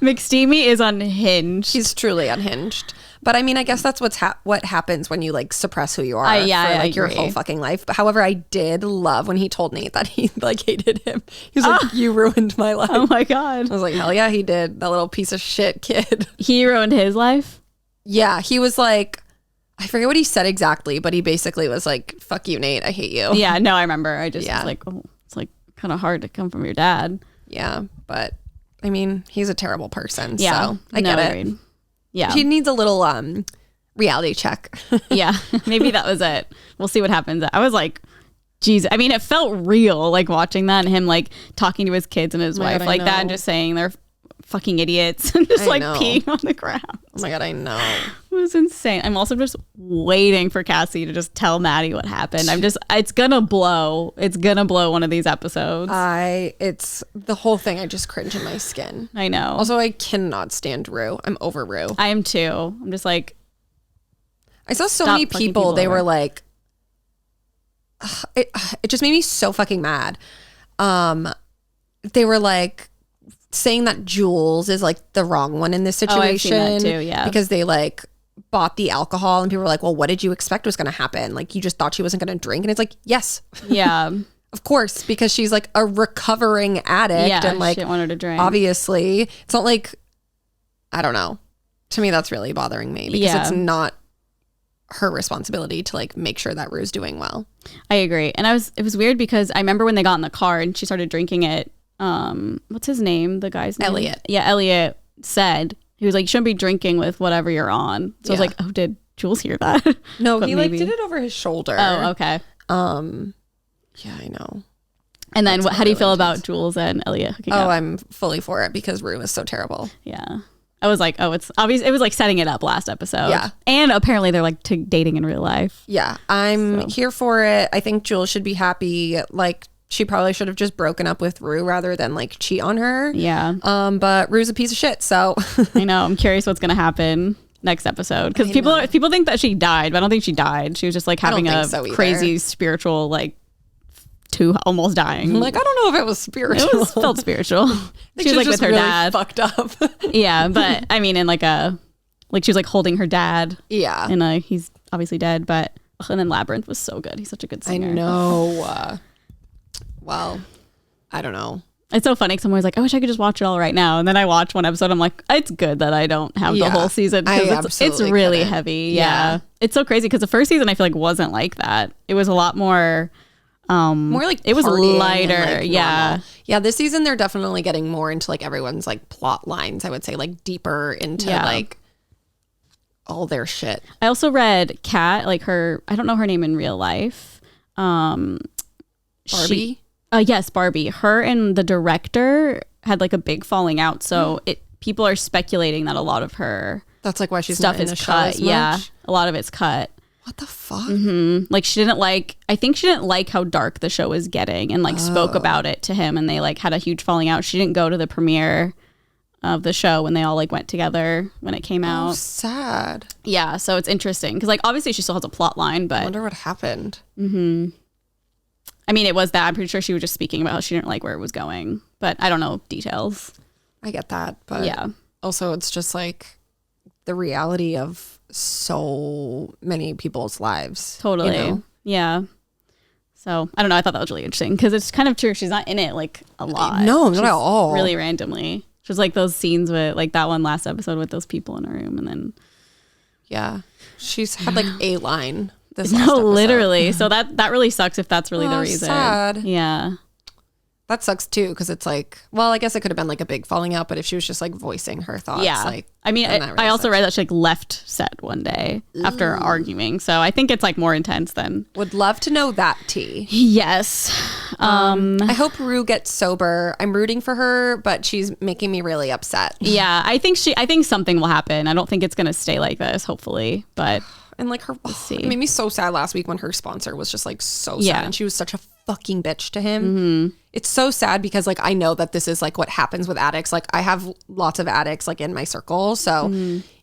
McSteamy is unhinged. he's truly unhinged. But I mean, I guess that's what happens when you like suppress who you are Yeah, for I like your agree. whole fucking life. But however, I did love when he told Nate that he like hated him. He was like, "You ruined my life." Oh my God. I was like, "Hell yeah, he did." That little piece of shit kid. He ruined his life. Yeah, he was like, I forget what he said exactly, but he basically was like, "Fuck you, Nate. I hate you." Yeah, no, I remember. I just Yeah. was like, oh, it's like kind of hard to come from your dad. Yeah, but I mean, he's a terrible person. Yeah, So I get it. agreed. Yeah, He needs a little reality check. yeah. Maybe that was it. We'll see what happens. I was like, geez. I mean, it felt real, like watching that and him like talking to his kids and his Oh my wife God, I like that, know. and just saying they're fucking idiots and just I like know. peeing on the ground. Oh my God, I know. It was insane. I'm also just waiting for Cassie to just tell Maddie what happened. It's gonna blow. It's gonna blow one of these episodes. It's the whole thing. I just cringe in my skin. I know. Also, I cannot stand Rue. I'm over Rue. I am too. I'm just like, I saw so Stop many fucking people, people they over. were like, it just made me so fucking mad. They were like saying that Jules is like the wrong one in this Oh, I've situation. seen that too, yeah. Because they like bought the alcohol and people were like, well, what did you expect was going to happen? Like, you just thought she wasn't going to drink. And it's like, yes, yeah, of course, because she's like a recovering addict. yeah. And like, she didn't want her to drink. obviously, it's not like, I don't know. To me, that's really bothering me because Yeah. it's not her responsibility to like make sure that Rue's doing well. I agree. And it was weird because I remember when they got in the car and she started drinking it. What's his name? The guy's name? Elliot. Yeah, Elliot said, he was like, you shouldn't be drinking with whatever you're on. So I was Yeah. like, oh, did Jules hear that? No, But he maybe. like did it over his shoulder. Oh, okay. Yeah, I know. And then That's how do you really feel intense. about Jules and Elliot hooking Oh, up? I'm fully for it because Rue is so terrible. Yeah. I was like, oh, it's obvious. It was like setting it up last episode. Yeah. And apparently they're like dating in real life. Yeah, I'm here for it. I think Jules should be happy. Like, she probably should have just broken up with Rue rather than like cheat on her. Yeah. But Rue's a piece of shit. So I know. I'm curious what's going to happen next episode. Because people think that she died, but I don't think she died. She was just like having don't a think so either. crazy spiritual, like, almost dying. I'm like, I don't know if it was spiritual. It was felt spiritual. She was like with her really dad. fucked up. Yeah. But I mean, in like a Like she was like holding her dad. Yeah. And he's obviously dead, but and then Labyrinth was so good. He's such a good singer. I know. Well, I don't know. It's so funny because I'm always like, I wish I could just watch it all right now. And then I watch one episode. I'm like, it's good that I don't have the whole season because it's really heavy. Yeah. It's so crazy because the first season I feel like wasn't like that. It was a lot more like it was lighter. And, like, yeah. normal. Yeah. This season they're definitely getting more into like everyone's like plot lines. I would say like deeper into like all their shit. I also read Kat, like her, I don't know her name in real life. Barbie? Yes, Barbie. Her and the director had like a big falling out. So people are speculating that a lot of her that's like why she's stuff not in is the show cut. as much. Yeah, a lot of it's cut. What the fuck? Like I think she didn't like how dark the show was getting and like spoke about it to him, and they like had a huge falling out. She didn't go to the premiere of the show when they all like went together when it came out. Sad. Yeah, so it's interesting because like obviously she still has a plot line, but I wonder what happened. I mean, it was that. I'm pretty sure she was just speaking about how she didn't like where it was going, but I don't know details. I get that, but yeah. Also, it's just like the reality of so many people's lives. Totally. You know? Yeah. So I don't know. I thought that was really interesting because it's kind of true. She's not in it like a lot. No, not at all. Really randomly. Just like those scenes with like that one last episode with those people in a room, and then she's had like a line. This no, literally. So that really sucks if that's really the reason. Sad. Yeah. That sucks too, because it's like, well, I guess it could have been like a big falling out, but if she was just like voicing her thoughts, like, I mean, really I also sucks. read that she like left set one day after arguing, so I think it's like more intense than. Would love to know that tea. Yes. I hope Rue gets sober. I'm rooting for her, but she's making me really upset. Yeah, I think something will happen. I don't think it's gonna stay like this, hopefully, but. And like it made me so sad last week when her sponsor was just like so sad, and she was such a fucking bitch to him. It's so sad because like I know that this is like what happens with addicts. Like I have lots of addicts like in my circle, so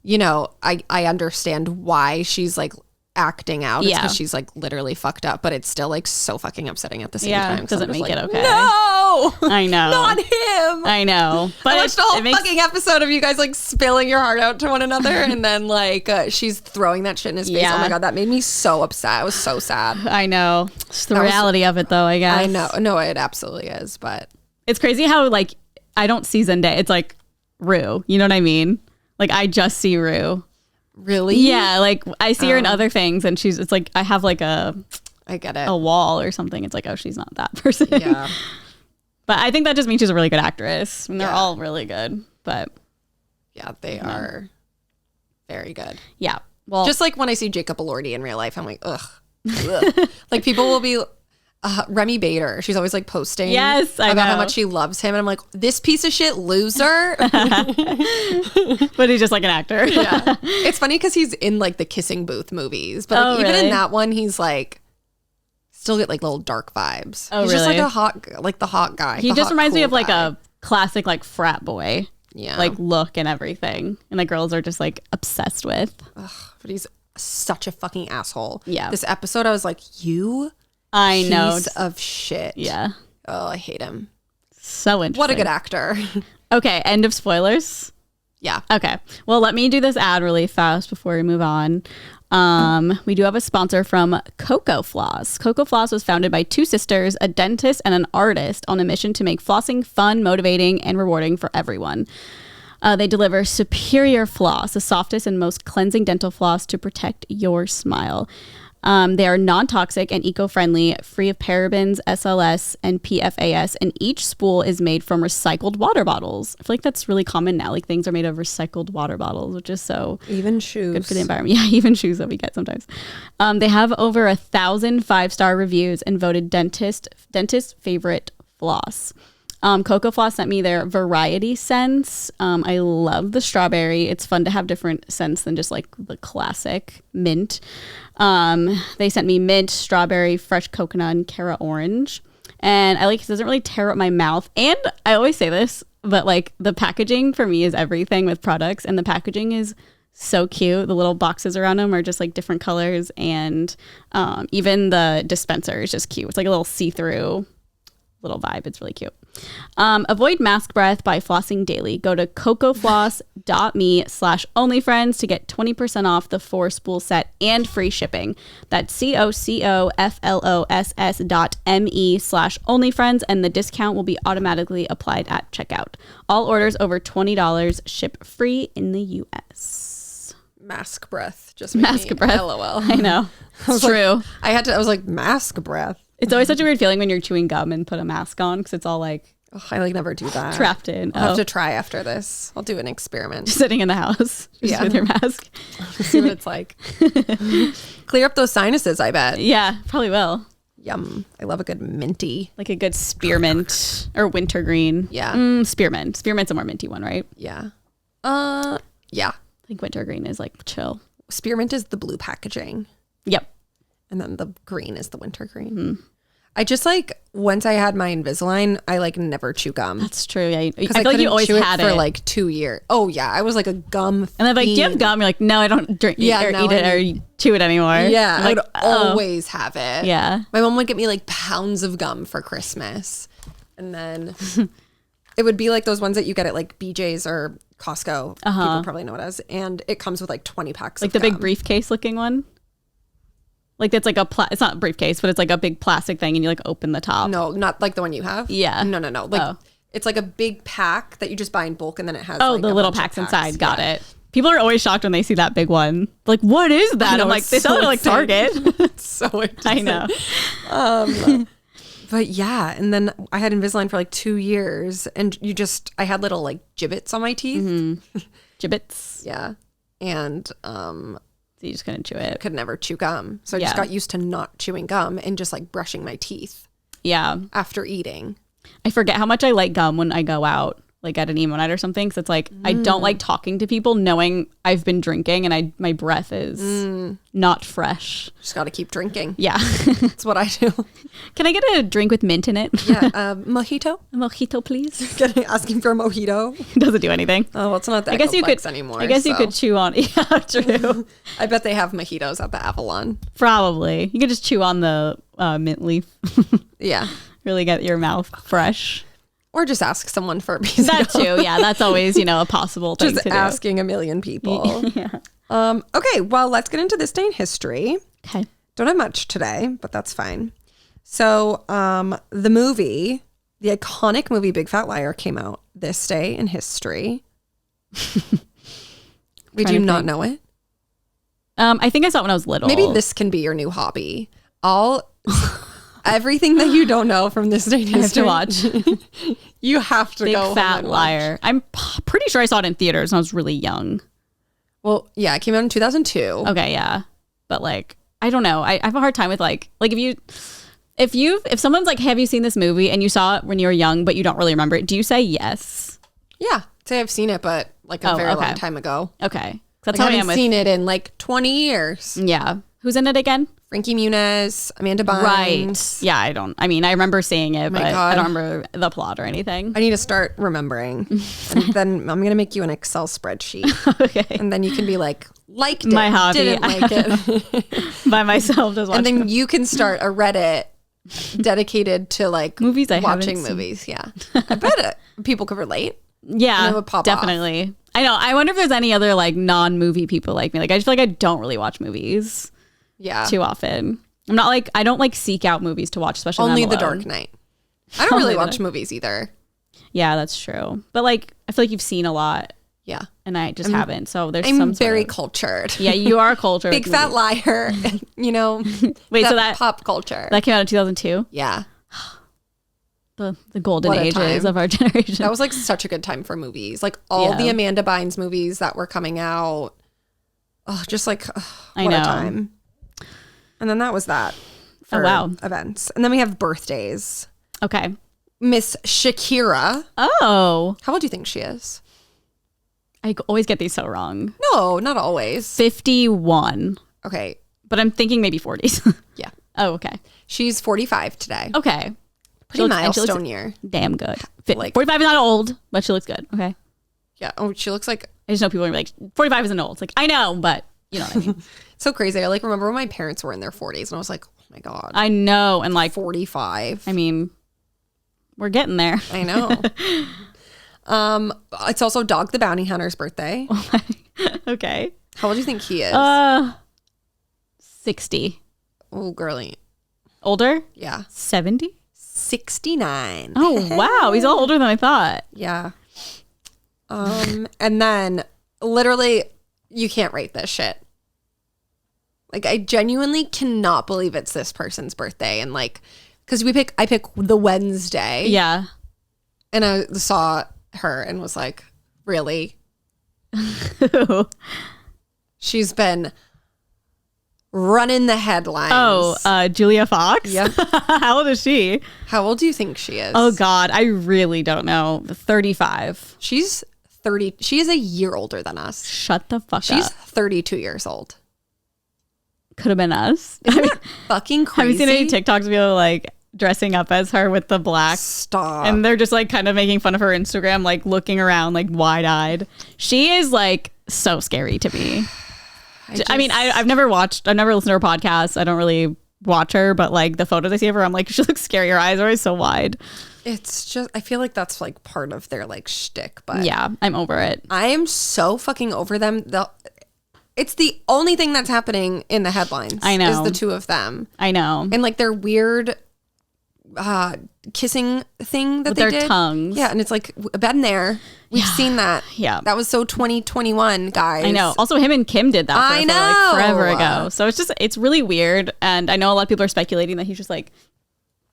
you know I understand why she's like acting out. It's because she's like literally fucked up, but it's still like so fucking upsetting at the same time. It doesn't make like, it okay. No, I know, not him. I know, but I watched a whole fucking episode of you guys like spilling your heart out to one another, and then like she's throwing that shit in his face. Oh my god, that made me so upset. I was so sad. I know. It's the reality of it, though. I guess. I know. No, it absolutely is. But it's crazy how like I don't see Zendaya. It's like Rue. You know what I mean? Like I just see Rue. Really? Yeah. Like I see her in other things, and it's like I have like I get it. A wall or something. It's like, oh, she's not that person. Yeah. But I think that just means she's a really good actress. And they're all really good. But yeah, they are very good. Yeah. Well, just like when I see Jacob Elordi in real life, I'm like, ugh. Like people will be Remy Bader. She's always like posting about how much she loves him, and I'm like, this piece of shit loser. But he's just like an actor. Yeah. It's funny because he's in like the Kissing Booth movies, but like, even in that one, he's like still get like little dark vibes. He's just like the hot guy. He just reminds me of like a classic like frat boy. Yeah. Like look and everything. And the girls are just like obsessed with. Ugh, but he's such a fucking asshole. Yeah. This episode I was like, I know. Piece of shit. Yeah. Oh, I hate him. So interesting. What a good actor. Okay, end of spoilers. Yeah. Okay. Well, let me do this ad really fast before we move on. We do have a sponsor from Coco Floss. Coco Floss was founded by two sisters, a dentist and an artist, on a mission to make flossing fun, motivating, and rewarding for everyone. They deliver superior floss, the softest and most cleansing dental floss to protect your smile. They are non-toxic and eco-friendly, free of parabens, SLS, and PFAS, and each spool is made from recycled water bottles. I feel like that's really common now. Like things are made of recycled water bottles, which is so even shoes good for the environment. Yeah, even shoes that we get sometimes. They have over 1,000 5-star reviews and voted dentist favorite floss. Coco Floss sent me their variety scents. I love the strawberry. It's fun to have different scents than just like the classic mint. They sent me mint, strawberry, fresh coconut, and Cara orange. And I like it doesn't really tear up my mouth. And I always say this, but like the packaging for me is everything with products, and the packaging is so cute. The little boxes around them are just like different colors, and even the dispenser is just cute. It's like a little see-through little vibe. It's really cute. Avoid mask breath by flossing daily. Go to cocofloss.me/onlyfriends to get 20% off the 4-spool set and free shipping. That's cocofloss.me/onlyfriends, and the discount will be automatically applied at checkout. All orders over $20 ship free in the US. Mask breath. Just mask breath. LOL. I know. It's true. I was like, mask breath. It's always such a weird feeling when you're chewing gum and put a mask on because it's all like I like never do that. Trapped in. I'll have to try after this. I'll do an experiment. Just sitting in the house just with your mask. See what it's like. Clear up those sinuses, I bet. Yeah, probably will. Yum. I love a good minty. Like a good spearmint or wintergreen. Yeah. Spearmint. Spearmint's a more minty one, right? Yeah. Yeah. I think wintergreen is like chill. Spearmint is the blue packaging. Yep. And then the green is the wintergreen. Mm-hmm. I just like, once I had my Invisalign, I like never chew gum. That's true. Yeah. I feel like you always had it for like 2 years. Oh yeah. I was like a gum fiend. And they're like, do you have gum? You're like, no, I don't drink eat it or chew it anymore. Yeah. I would always have it. Yeah. My mom would get me like pounds of gum for Christmas. And then it would be like those ones that you get at like BJ's or Costco. People probably know what it is. And it comes with like 20 packs like of the gum. big briefcase looking one? Like it's like it's not a briefcase, but it's like a big plastic thing and you like open the top. No, not like the one you have. Yeah. No. Like it's like a big pack that you just buy in bulk and then it has like the little packs inside. Got it. People are always shocked when they see that big one. Like, what is that? I'm like, they sell it at like Target. It's so interesting. I know. But yeah, and then I had Invisalign for like 2 years and I had little like gibbets on my teeth. Mm-hmm. Gibbets. Yeah. And so you just couldn't chew it. Could never chew gum. So I just got used to not chewing gum and just like brushing my teeth. Yeah. After eating. I forget how much I like gum when I go out, like at an emo night or something. So it's like, I don't like talking to people knowing I've been drinking and my breath is not fresh. Just got to keep drinking. Yeah. That's what I do. Can I get a drink with mint in it? Yeah. Mojito? A mojito, please. Asking for a mojito. Doesn't do anything. Oh, well, it's not that I guess you could anymore. I guess you could chew on. Yeah, true. I bet they have mojitos at the Avalon. Probably. You could just chew on the mint leaf. Yeah. Really get your mouth fresh. Or just ask someone for a piece of that too. Yeah, that's always, a possible thing just to do. Asking a million people. Yeah. Okay, well, let's get into this day in history. Okay. Don't have much today, but that's fine. So the iconic movie Big Fat Liar came out this day in history. Do you not know it? I think I saw it when I was little. Maybe this can be your new hobby. Everything that you don't know from this day in history. I have to watch. You have to Big go Fat Liar. I'm pretty sure I saw it in theaters when I was really young. Well, yeah, it came out in 2002. Okay, yeah. But like, I don't know. I have a hard time with like if someone's like, have you seen this movie and you saw it when you were young, but you don't really remember it, do you say yes? Yeah. Say I've seen it, but like a very long time ago. Okay. That's like, how I haven't seen it in like 20 years. Yeah. Who's in it again? Frankie Muniz, Amanda Bynes. Right. Yeah, I remember seeing it, but God. I don't remember the plot or anything. I need to start remembering. And then I'm going to make you an Excel spreadsheet. Okay. And then you can be like, liked it, my hobby. didn't like it. By myself, just watching. And then you can start a Reddit dedicated to like movies I watching haven't movies. Seen. Yeah. I bet people could relate. Yeah, it would pop definitely. Off. I know. I wonder if there's any other like non-movie people like me. Like I just feel like I don't really watch movies. Yeah. Too often. I don't like seek out movies to watch, especially only when I'm The alone. Dark Knight. I don't really watch movies either. Yeah, that's true. But like I feel like you've seen a lot. Yeah. And I just haven't. So there's I'm some very cultured. Yeah, you are cultured. Big Fat Liar. Wait, so that pop culture. That came out in 2002? Yeah. The golden ages of our generation. That was like such a good time for movies. Like all the Amanda Bynes movies that were coming out. Oh, just like what a time. And then that was that for events. And then we have birthdays. Okay. Miss Shakira. Oh. How old do you think she is? I always get these so wrong. No, not always. 51. Okay. But I'm thinking maybe 40s. Yeah. Oh, okay. She's 45 today. Okay. Pretty milestone year. Damn good. 45 is not old, but she looks good. Okay. Yeah. Oh, she looks like... I just know people are like, 45 isn't old. It's like, I know, but you know what I mean. So crazy. I like remember when my parents were in their 40s and I was like, oh my God. I know. And like 45. I mean, We're getting there. I know. It's also Dog the Bounty Hunter's birthday. Okay. How old do you think he is? 60. Oh, girly. Older? Yeah. 70? 69. Oh, wow. He's all older than I thought. Yeah. And then literally you can't rate this shit. Like, I genuinely cannot believe it's this person's birthday. And like, because I pick the Wednesday. Yeah. And I saw her and was like, really? She's been running the headlines. Oh, Julia Fox? Yep. How old is she? How old do you think she is? Oh, God. I really don't know. 35. She's 30. She is a year older than us. Shut the fuck She's up. 32 years old. Could have been us. Isn't that fucking crazy? Have you seen any TikToks of people like dressing up as her with the black? Stop. And they're just like kind of making fun of her Instagram, like looking around like wide-eyed. She is like so scary to me. I mean, I've never listened to her podcast. I don't really watch her, but like the photos I see of her, I'm like, she looks scary. Her eyes are always so wide. It's just, I feel like that's like part of their like shtick, but yeah, I'm over it. I am so fucking over them. It's the only thing that's happening in the headlines. I know. Is the two of them. I know. And like their weird kissing thing that With they their did. tongues. Yeah, and it's like, been there. We've seen that. Yeah. That was so 2021, guys. I know. Also, him and Kim did that for I like know. forever ago. So it's really weird. And I know a lot of people are speculating that he's just like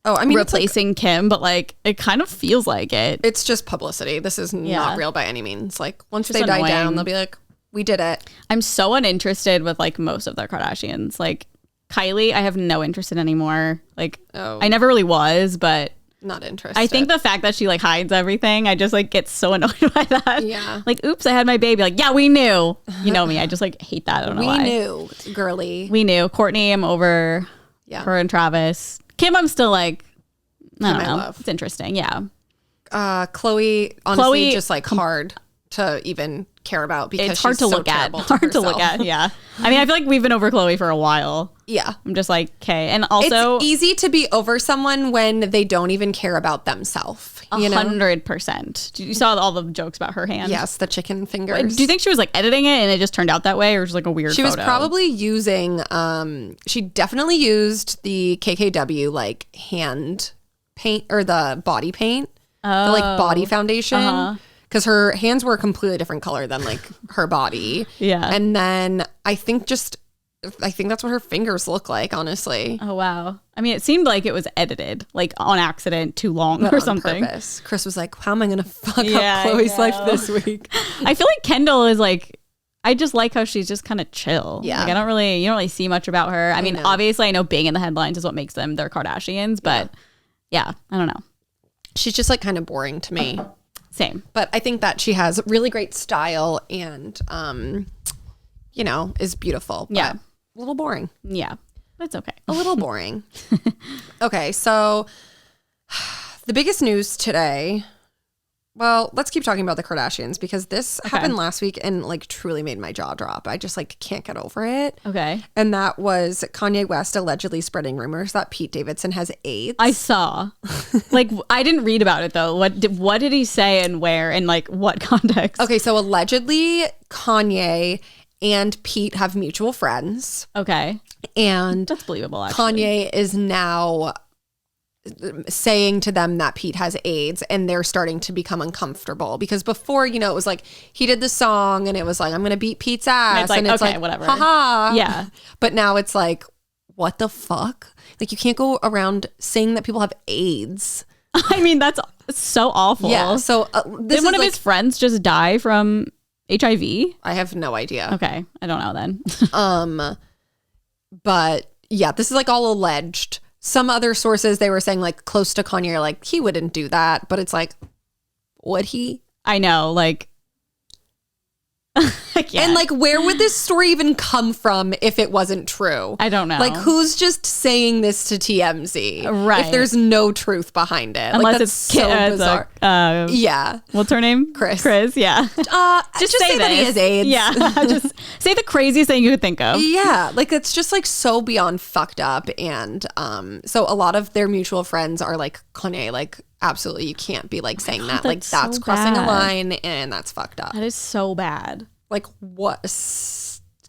replacing Kim, but like it kind of feels like it. It's just publicity. This is not real by any means. Like once they die down, they'll be like, we did it. I'm so uninterested with like most of the Kardashians. Like Kylie, I have no interest in anymore. Like I never really was, but not interested. I think the fact that she like hides everything, I just like get so annoyed by that. Yeah. Like, oops, I had my baby. Like, yeah, we knew. You know me. I just like hate that. I don't know why. We knew, girly. We knew. Courtney, I'm over her and Travis. Kim, I'm still like, I don't know. Love. It's interesting. Yeah. Chloe, honestly, just like hard to even care about because it's hard she's to look at. Hard to look at. Yeah. I mean, I feel like we've been over Chloe for a while. Yeah. I'm just like, okay. And also, it's easy to be over someone when they don't even care about themselves. 100%. You saw all the jokes about her hand. Yes, the chicken fingers. Do you think she was like editing it and it just turned out that way, or just like a weird? She was probably using. She definitely used the KKW like hand paint or the body paint, the like body foundation. Because her hands were a completely different color than like her body. Yeah. And then I think that's what her fingers look like, honestly. Oh, wow. I mean, it seemed like it was edited, like on accident, too long or something. Purpose. Chris was like, how am I going to fuck up Chloe's life this week? I feel like Kendall is like, I just like how she's just kind of chill. Yeah. Like, you don't really see much about her. I mean, obviously I know being in the headlines is what makes them their Kardashians, but yeah, I don't know. She's just like kind of boring to me. Same. But I think that she has really great style and, is beautiful. But a little boring. Yeah. That's okay. A little boring. Okay. So the biggest news today, well, let's keep talking about the Kardashians because this happened last week and like truly made my jaw drop. I just like can't get over it. Okay. And that was Kanye West allegedly spreading rumors that Pete Davidson has AIDS. I saw. Like, I didn't read about it though. What did he say and where and like what context? Okay, so allegedly Kanye and Pete have mutual friends. Okay. And that's believable, actually. Kanye is now saying to them that Pete has AIDS and they're starting to become uncomfortable because before, it was like he did the song and it was like, I'm going to beat Pete's ass. And it's like, whatever. Haha. Yeah. But now it's like, what the fuck? Like you can't go around saying that people have AIDS. I mean, that's so awful. Yeah. So did one of his friends just die from HIV? I have no idea. Okay. I don't know then. But yeah, this is like all alleged. Some other sources, they were saying like close to Kanye, like he wouldn't do that. But it's like, would he? I know, like. And like, where would this story even come from if it wasn't true? I don't know. Like, who's just saying this to TMZ? Right. If there's no truth behind it. Unless like, that's it's so bizarre. Yeah. What's her name? Chris, yeah. Just say that he has AIDS. Yeah. Just say the craziest thing you could think of. Yeah. Like, it's just like so beyond fucked up. And so a lot of their mutual friends are like, Kanye, like, absolutely, you can't be like saying that. God, Like that's so crossing bad. a line and that's fucked up. That is so bad. Like what?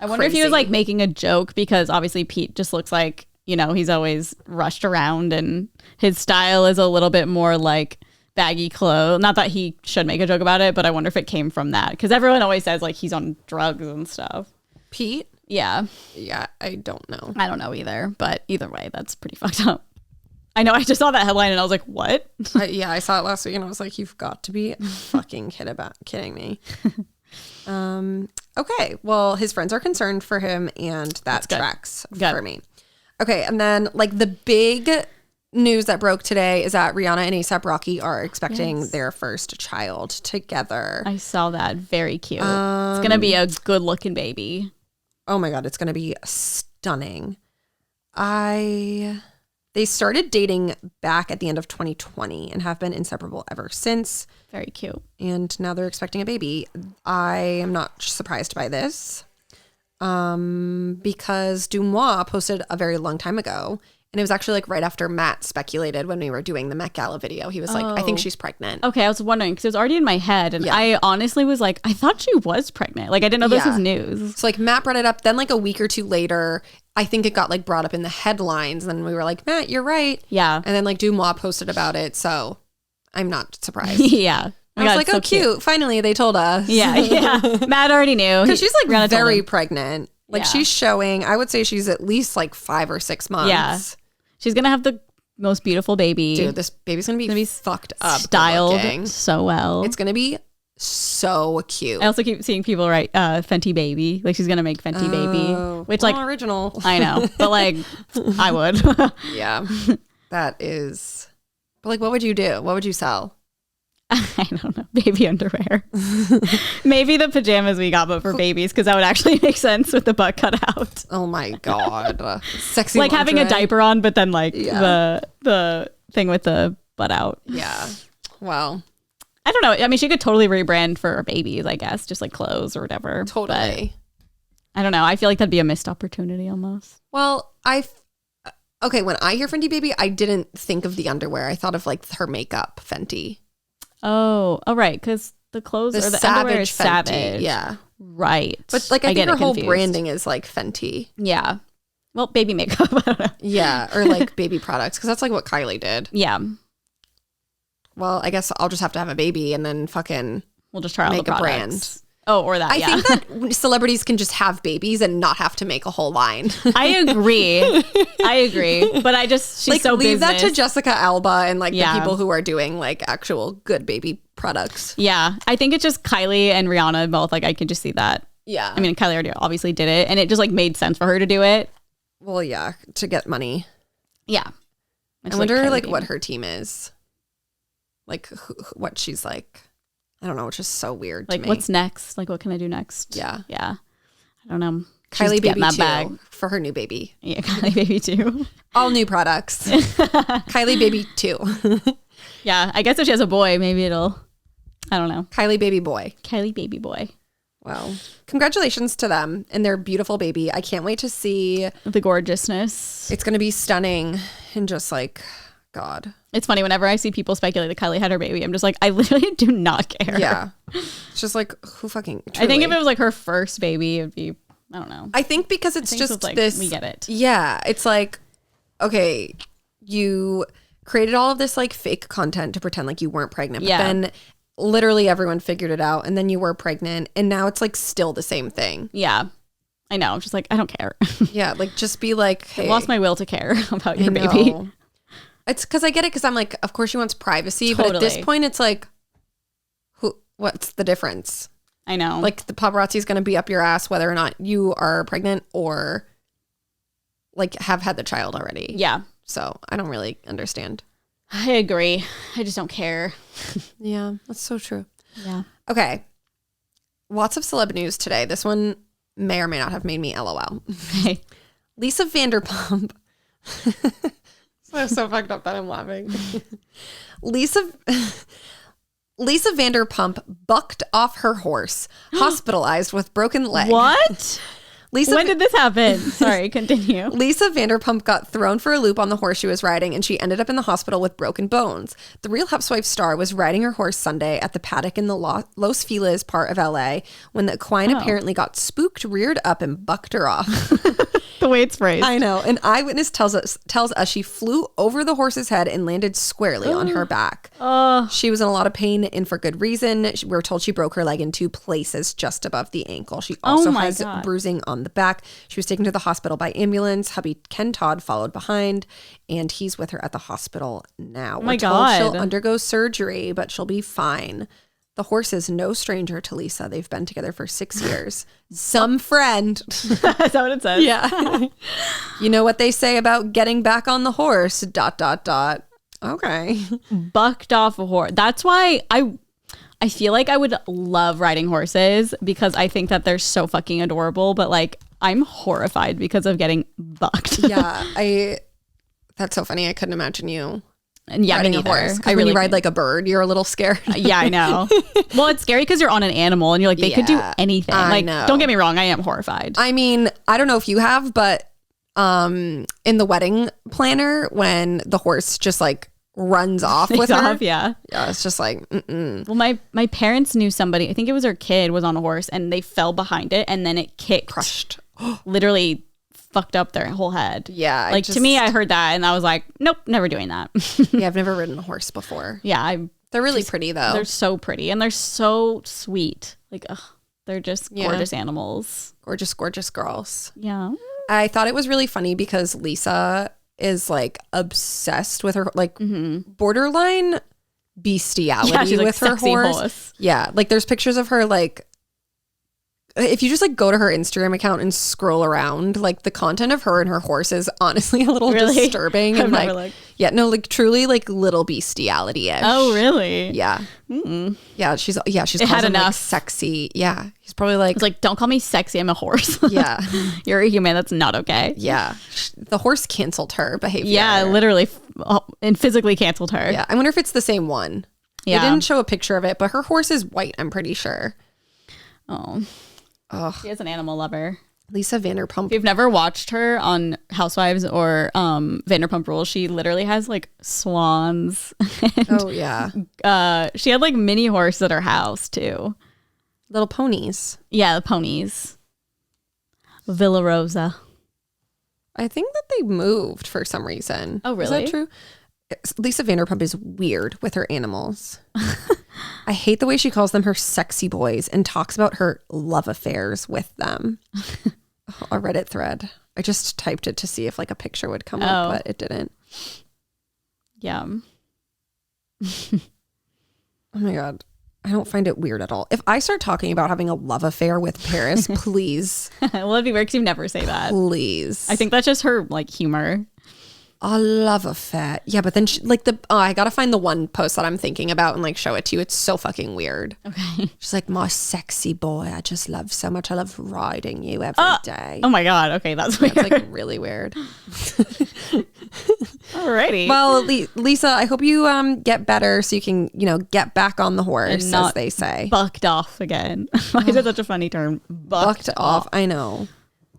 I wonder if he was like making a joke because obviously Pete just looks like, you know, he's always rushed around and his style is a little bit more like baggy clothes. Not that he should make a joke about it, but I wonder if it came from that because everyone always says like he's on drugs and stuff. Pete? Yeah. Yeah, I don't know. I don't know either, but either way, that's pretty fucked up. I know. I just saw that headline and I was like, what? I saw it last week and I was like, you've got to be fucking kidding me. Okay, well, his friends are concerned for him and that tracks for me. Okay, and then like the big news that broke today is that Rihanna and A$AP Rocky are expecting their first child together. I saw that. Very cute. It's going to be a good looking baby. Oh my God, it's going to be stunning. They started dating back at the end of 2020 and have been inseparable ever since. Very cute. And now they're expecting a baby. I am not surprised by this because Dumois posted a very long time ago. And it was actually like right after Matt speculated when we were doing the Met Gala video. He was like, I think she's pregnant. Okay, I was wondering because it was already in my head. And I honestly was like, I thought she was pregnant. Like, I didn't know this was news. So like Matt brought it up. Then like a week or two later, I think it got like brought up in the headlines. And then we were like, Matt, you're right. Yeah. And then like Dumois posted about it. So I'm not surprised. Yeah. I was like, oh, cute. Finally, they told us. Yeah. Matt already knew. Because she's like very pregnant. Like she's showing, I would say she's at least like 5 or 6 months. Yeah. She's going to have the most beautiful baby. Dude, this baby's going to be fucked up. Styled so well. It's going to be so cute. I also keep seeing people write Fenty Baby. Like she's going to make Fenty Baby. Which like. Original. I know. But like, I would. Yeah. That is. But like, what would you do? What would you sell? I don't know. Baby underwear. Maybe the pajamas we got, but for babies, because that would actually make sense with the butt cut out. Oh my God. Sexy like lingerie. having a diaper on, but then like the thing with the butt out. Yeah. Well. I don't know. I mean, she could totally rebrand for babies, I guess, just like clothes or whatever. Totally. But I don't know. I feel like that'd be a missed opportunity almost. Well, okay, when I hear Fenty Baby, I didn't think of the underwear. I thought of like her makeup, Fenty. Oh, right, because the clothes or the underwear is Fenty. Savage. Yeah. Right. But like I think her whole branding is like Fenty. Yeah. Well, baby makeup. I don't know. Yeah, or like baby products, because that's like what Kylie did. Yeah. Well, I guess I'll just have to have a baby and then fucking we'll just try all make the a products. brand. Oh, or that. I think that celebrities can just have babies and not have to make a whole line. I agree. But I just, she's like, so leave business. that to Jessica Alba and like the people who are doing like actual good baby products. Yeah. I think it's just Kylie and Rihanna both. Like I could just see that. Yeah. I mean, Kylie already obviously did it and it just like made sense for her to do it. Well, yeah, to get money. Yeah. I wonder like what her team is. Like what she's like. I don't know, which is so weird to me. Like, what's next? Like, what can I do next? Yeah. Yeah. I don't know. Kylie Baby 2 for her new baby. Yeah, Kylie Baby 2. All new products. Kylie Baby 2. Yeah, I guess if she has a boy, maybe it'll, I don't know. Kylie Baby Boy. Kylie Baby Boy. Well, congratulations to them and their beautiful baby. I can't wait to see. The gorgeousness. It's going to be stunning and just like, God. It's funny whenever I see people speculate that Kylie had her baby, I'm just like, I literally do not care. Yeah. It's just like, who fucking truly. I think if it was like her first baby, it would be, I don't know. I think because it's just like, this. We get it. Yeah. It's like, okay, you created all of this like fake content to pretend like you weren't pregnant. But then literally everyone figured it out and then you were pregnant and now it's like still the same thing. Yeah. I know. I'm just like, I don't care. Yeah. Like just be like, hey. I lost my will to care about your baby. It's because I get it because I'm like, of course she wants privacy, but at this point it's like, what's the difference? I know. Like the paparazzi is going to be up your ass whether or not you are pregnant or like have had the child already. Yeah. So I don't really understand. I agree. I just don't care. Yeah, that's so true. Yeah. Okay. Lots of celeb news today. This one may or may not have made me LOL. Okay. Lisa Vanderpump. So fucked up that I'm laughing. Lisa Vanderpump bucked off her horse, hospitalized with broken leg. What? Lisa, When did this happen? Sorry, continue. Lisa Vanderpump got thrown for a loop on the horse she was riding, and she ended up in the hospital with broken bones. The Real Housewives star was riding her horse Sunday at the paddock in the Los Feliz part of LA when the equine apparently got spooked, reared up, and bucked her off. The way it's phrased. I know. An eyewitness tells us she flew over the horse's head and landed squarely on her back. She was in a lot of pain, and for good reason. We're told she broke her leg in 2 places just above the ankle. She also has bruising on the back. She was taken to the hospital by ambulance. Hubby Ken Todd followed behind, and he's with her at the hospital now. We're told she'll undergo surgery, but she'll be fine. The horse is no stranger to Lisa. They've been together for 6 years. Some friend. Is that what it says? Yeah. You know what they say about getting back on the horse, ... Okay. Bucked off a horse. That's why I feel like I would love riding horses because I think that they're so fucking adorable, but like I'm horrified because of getting bucked. Yeah. That's so funny. I couldn't imagine you. And yeah, riding a horse. When you ride like a bird, you're a little scared. Yeah, I know. Well, it's scary because you're on an animal and you're like, they could do anything. Like, don't get me wrong, I am horrified. I mean, I don't know if you have, but in the wedding planner, when the horse just like runs off with her. Yeah, it's just like, Well, my parents knew somebody, I think it was their kid, was on a horse and they fell behind it and then it kicked. Crushed. Literally fucked up their whole head. Yeah. Like to me, I heard that and I was like, nope, never doing that. Yeah, I've never ridden a horse before. Yeah. They're really pretty though. They're so pretty and they're so sweet. Like, they're just gorgeous animals. Gorgeous, gorgeous girls. Yeah. I thought it was really funny because Lisa is like obsessed with her, like borderline bestiality with her horse. Yeah. Like there's pictures of her like, if you just like go to her Instagram account and scroll around, like the content of her and her horse is honestly a little disturbing. And like, like truly like little bestiality-ish. Oh, really? Yeah. Mm-mm. Yeah. She's had enough. Like sexy. Yeah. He's probably like, it's like, don't call me sexy. I'm a horse. Yeah. You're a human. That's not okay. Yeah. The horse canceled her behavior. Yeah. Literally and physically canceled her. Yeah. I wonder if it's the same one. Yeah. They didn't show a picture of it, but her horse is white. I'm pretty sure. Oh. She is an animal lover. Lisa Vanderpump. If you've never watched her on Housewives or Vanderpump Rules, she literally has like swans. Oh yeah. She had like mini horses at her house too. Little ponies. Yeah, the ponies. Villa Rosa. I think that they moved for some reason. Oh really? Is that true? Lisa Vanderpump is weird with her animals. I hate the way she calls them her sexy boys and talks about her love affairs with them. A Reddit thread. I just typed it to see if like a picture would come up, but it didn't. Yeah. Oh my God. I don't find it weird at all. If I start talking about having a love affair with Paris, please. Well, it'd be weird because you never say that. Please. I think that's just her like humor. A love affair. Yeah, but then she, like I gotta find the one post that I'm thinking about and like show it to you. It's so fucking weird. Okay. She's like, my sexy boy, I just love so much. I love riding you every day. Oh my God. Okay, that's weird. It's like really weird. Alrighty. Well, Lisa, I hope you get better so you can, get back on the horse, as they say. Bucked off again. Why is that such a funny term? Bucked off. I know.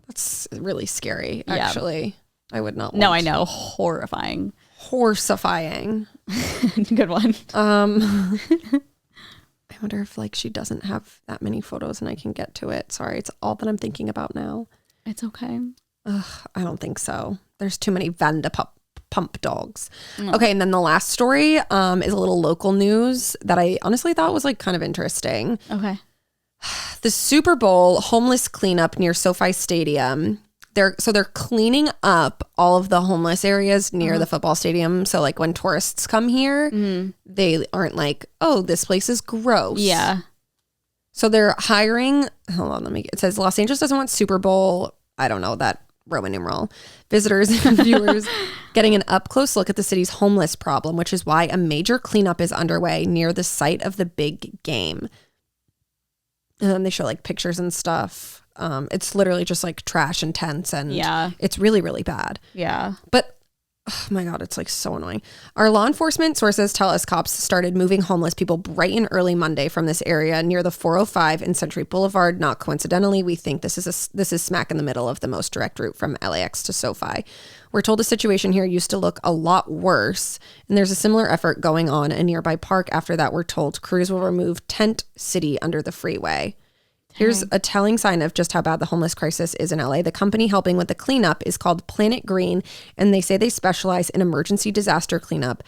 That's really scary, actually. Yeah. I would not want No, I know. Horrifying. Horsifying. Good one. I wonder if like she doesn't have that many photos and I can get to it. Sorry, it's all that I'm thinking about now. It's okay. I don't think so. There's too many Vanderpump dogs. Okay, and then the last story is a little local news that I honestly thought was like kind of interesting. Okay. The Super Bowl homeless cleanup near SoFi Stadium. They're cleaning up all of the homeless areas near the football stadium. So like when tourists come here, they aren't like, oh, this place is gross. Yeah. So they're hiring. Hold on, it says Los Angeles doesn't want Super Bowl. I don't know that Roman numeral. Visitors and viewers getting an up close look at the city's homeless problem, which is why a major cleanup is underway near the site of the big game. And then they show like pictures and stuff. It's literally just like trash and tents and it's really, really bad. Yeah. But Oh my God, it's like so annoying. Our law enforcement sources tell us cops started moving homeless people bright and early Monday from this area near the 405 and Century Boulevard. Not coincidentally, we think this is smack in the middle of the most direct route from LAX to SoFi. We're told the situation here used to look a lot worse, and there's a similar effort going on in a nearby park. After that, we're told crews will remove Tent City under the freeway. Here's a telling sign of just how bad the homeless crisis is in LA. The company helping with the cleanup is called Planet Green, and they say they specialize in emergency disaster cleanup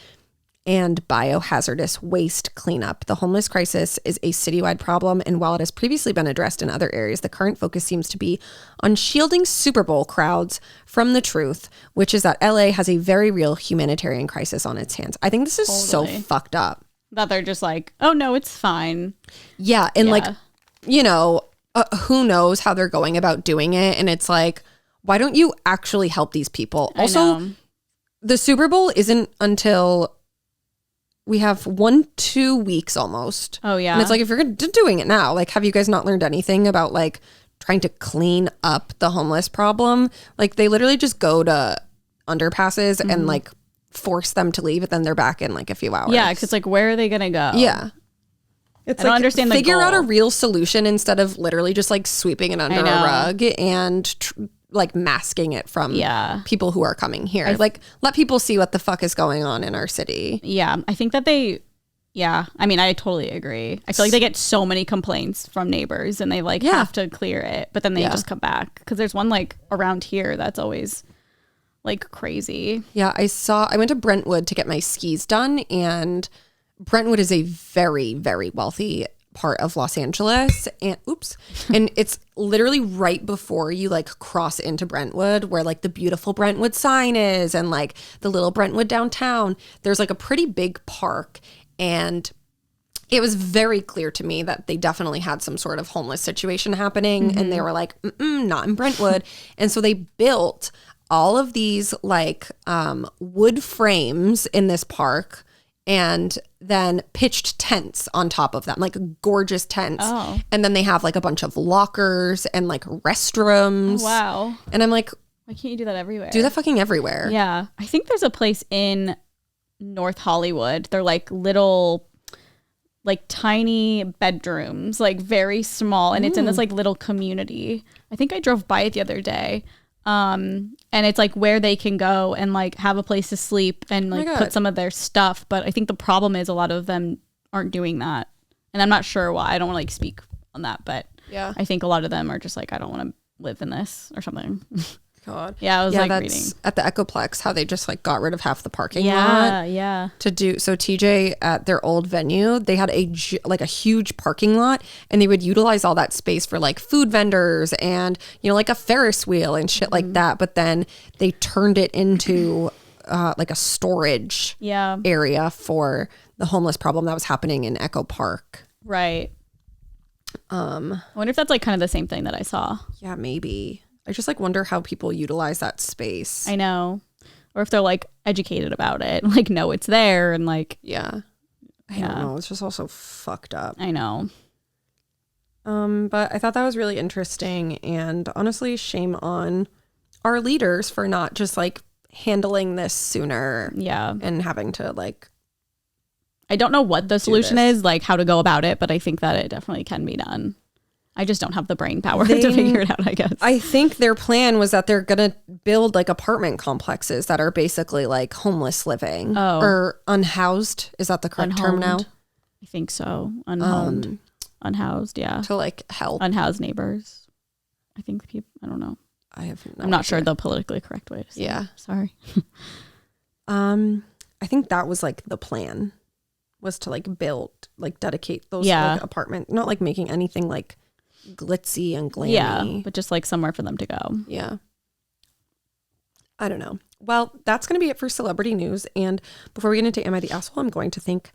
and biohazardous waste cleanup. The homeless crisis is a citywide problem, and while it has previously been addressed in other areas, the current focus seems to be on shielding Super Bowl crowds from the truth, which is that LA has a very real humanitarian crisis on its hands. I think this is so fucked up. That they're just like, oh no, it's fine. Yeah, and like, you know, who knows how they're going about doing it. And it's like, why don't you actually help these people? Also, the Super Bowl isn't until we have 1-2 weeks almost. Oh, yeah. And it's like, if you're doing it now, like, have you guys not learned anything about like trying to clean up the homeless problem? Like, they literally just go to underpasses and like force them to leave, but then they're back in like a few hours. Yeah, because like, where are they going to go? Yeah. It's I don't understand the figure goal. out a real solution instead of literally just like sweeping it under a rug and like masking it from people who are coming here. Like, let people see what the fuck is going on in our city. Yeah, I think that I mean, I totally agree. I feel like they get so many complaints from neighbors and they like have to clear it, but then they just come back. Because there's one like around here that's always like crazy. Yeah, I went to Brentwood to get my skis done, and Brentwood is a very, very wealthy part of Los Angeles, and and it's literally right before you like cross into Brentwood, where like the beautiful Brentwood sign is, and like the little Brentwood downtown. There's like a pretty big park, and it was very clear to me that they definitely had some sort of homeless situation happening, and they were like, not in Brentwood. And so they built all of these like wood frames in this park, and then pitched tents on top of them, like gorgeous tents. Oh. And then they have like a bunch of lockers and like restrooms. Oh, wow. And I'm like, why can't you do that everywhere? Do that fucking everywhere. Yeah. I think there's a place in North Hollywood. They're like little, like tiny bedrooms, like very small. And it's in this like little community. I think I drove by it the other day. And it's like where they can go and like have a place to sleep and like put some of their stuff. But I think the problem is a lot of them aren't doing that. And I'm not sure why. I don't want to like speak on that, but I think a lot of them are just like, I don't want to live in this or something. God. Yeah, I was like reading at the Echoplex how they just like got rid of half the parking lot. Yeah. To do so, TJ at their old venue, they had a huge parking lot, and they would utilize all that space for like food vendors and like a Ferris wheel and shit like that. But then they turned it into like a storage area for the homeless problem that was happening in Echo Park. Right. I wonder if that's like kind of the same thing that I saw. Yeah, maybe. I just like wonder how people utilize that space. I know. Or if they're like educated about it, like know it's there and like I don't know. It's just also fucked up. I know. But I thought that was really interesting, and honestly, shame on our leaders for not just like handling this sooner. Yeah. And having to like I don't know what the solution is, like how to go about it, but I think that it definitely can be done. I just don't have the brain power to figure it out, I guess. I think their plan was that they're going to build like apartment complexes that are basically like homeless living or unhoused. Is that the correct term now? I think so. Unhomed. Unhoused, yeah. To like help. Unhoused neighbors. I think people, I don't know. I'm not sure the politically correct way to say it. Sorry. I think that was like the plan, was to like build, like dedicate those like apartment, not like making anything like glitzy and glammy. Yeah, but just like somewhere for them to go. Yeah. I don't know. Well, that's going to be it for celebrity news. And before we get into Am I the Asshole, I'm going to thank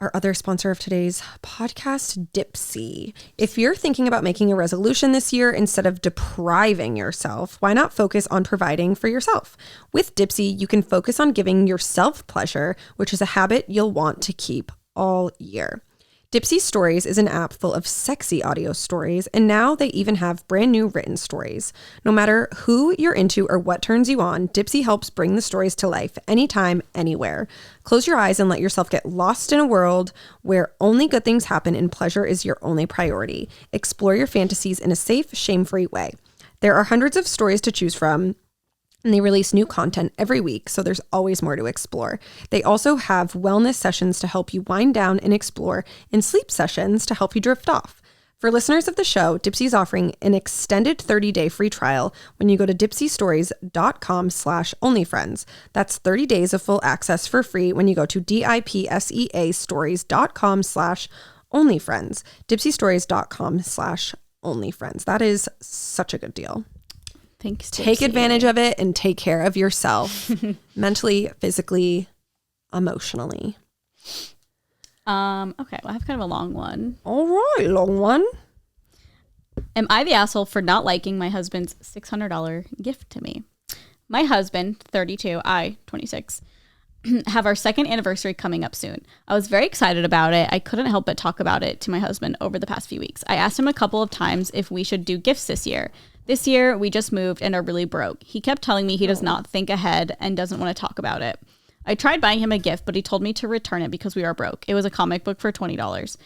our other sponsor of today's podcast, Dipsea. If you're thinking about making a resolution this year instead of depriving yourself, why not focus on providing for yourself? With Dipsea, you can focus on giving yourself pleasure, which is a habit you'll want to keep all year. Dipsy Stories is an app full of sexy audio stories, and now they even have brand new written stories. No matter who you're into or what turns you on, Dipsy helps bring the stories to life anytime, anywhere. Close your eyes and let yourself get lost in a world where only good things happen and pleasure is your only priority. Explore your fantasies in a safe, shame-free way. There are hundreds of stories to choose from, and they release new content every week, so there's always more to explore. They also have wellness sessions to help you wind down and explore, and sleep sessions to help you drift off. For listeners of the show, Dipsy is offering an extended 30-day free trial when you go to dipsystories.com/onlyfriends. That's 30 days of full access for free when you go to dipseastories.com/onlyfriends. dipsystories.com/onlyfriends. That is such a good deal. Thanks. Take advantage of it and take care of yourself mentally, physically, emotionally. Okay, well, I have kind of a long one. All right, long one. Am I the asshole for not liking my husband's $600 gift to me? My husband, 32, I, 26, have our second anniversary coming up soon. I was very excited about it. I couldn't help but talk about it to my husband over the past few weeks. I asked him a couple of times if we should do gifts this year. This year, we just moved and are really broke. He kept telling me he does not think ahead and doesn't want to talk about it. I tried buying him a gift, but he told me to return it because we are broke. It was a comic book for $20.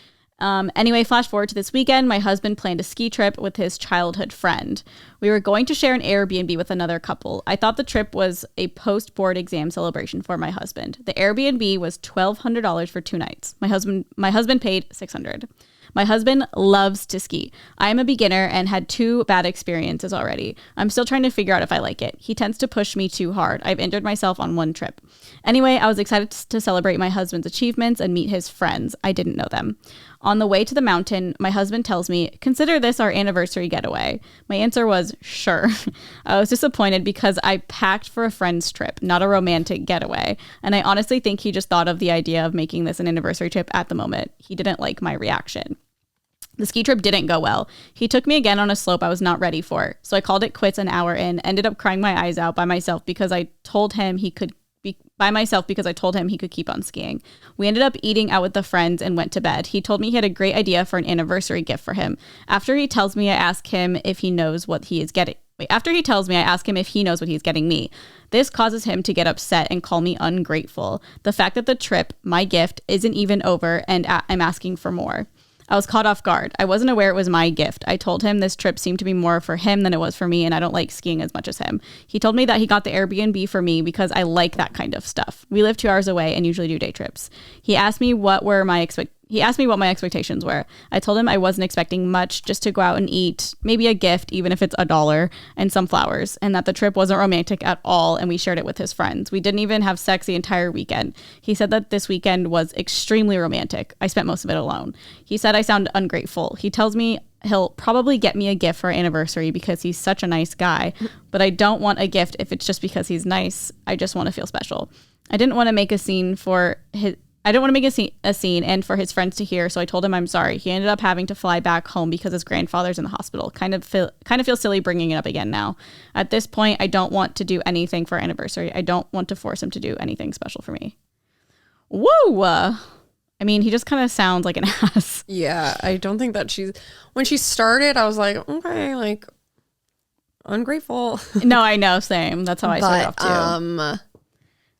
Anyway, flash forward to this weekend. My husband planned a ski trip with his childhood friend. We were going to share an Airbnb with another couple. I thought the trip was a post-board exam celebration for my husband. The Airbnb was $1,200 for 2 nights. My husband paid $600. My husband loves to ski. I am a beginner and had 2 bad experiences already. I'm still trying to figure out if I like it. He tends to push me too hard. I've injured myself on 1 trip. Anyway, I was excited to celebrate my husband's achievements and meet his friends. I didn't know them. On the way to the mountain, my husband tells me, "Consider this our anniversary getaway." My answer was, sure. I was disappointed because I packed for a friend's trip, not a romantic getaway. And I honestly think he just thought of the idea of making this an anniversary trip at the moment. He didn't like my reaction. The ski trip didn't go well. He took me again on a slope I was not ready for. So I called it quits an hour in, ended up crying my eyes out by myself because I told him he could keep on skiing. We ended up eating out with the friends and went to bed. He told me he had a great idea for an anniversary gift for him. After he tells me, I ask him if he knows what he is getting. After he tells me, I ask him if he knows what he's getting me. This causes him to get upset and call me ungrateful. The fact that the trip, my gift, isn't even over and I'm asking for more. I was caught off guard. I wasn't aware it was my gift. I told him this trip seemed to be more for him than it was for me, and I don't like skiing as much as him. He told me that he got the Airbnb for me because I like that kind of stuff. We live 2 hours away and usually do day trips. He asked me what my expectations were. I told him I wasn't expecting much, just to go out and eat, maybe a gift, even if it's $1, and some flowers, and that the trip wasn't romantic at all, and we shared it with his friends. We didn't even have sex the entire weekend. He said that this weekend was extremely romantic. I spent most of it alone. He said I sound ungrateful. He tells me he'll probably get me a gift for our anniversary because he's such a nice guy, but I don't want a gift if it's just because he's nice. I just want to feel special. I didn't want to make a scene and for his friends to hear, so I told him I'm sorry. He ended up having to fly back home because his grandfather's in the hospital. Kind of feel silly bringing it up again now. At this point, I don't want to do anything for our anniversary. I don't want to force him to do anything special for me. Whoa! I mean, he just kind of sounds like an ass. Yeah, I don't think that when she started, I was like, okay, like, ungrateful. No, I know, same. That's how I started off too.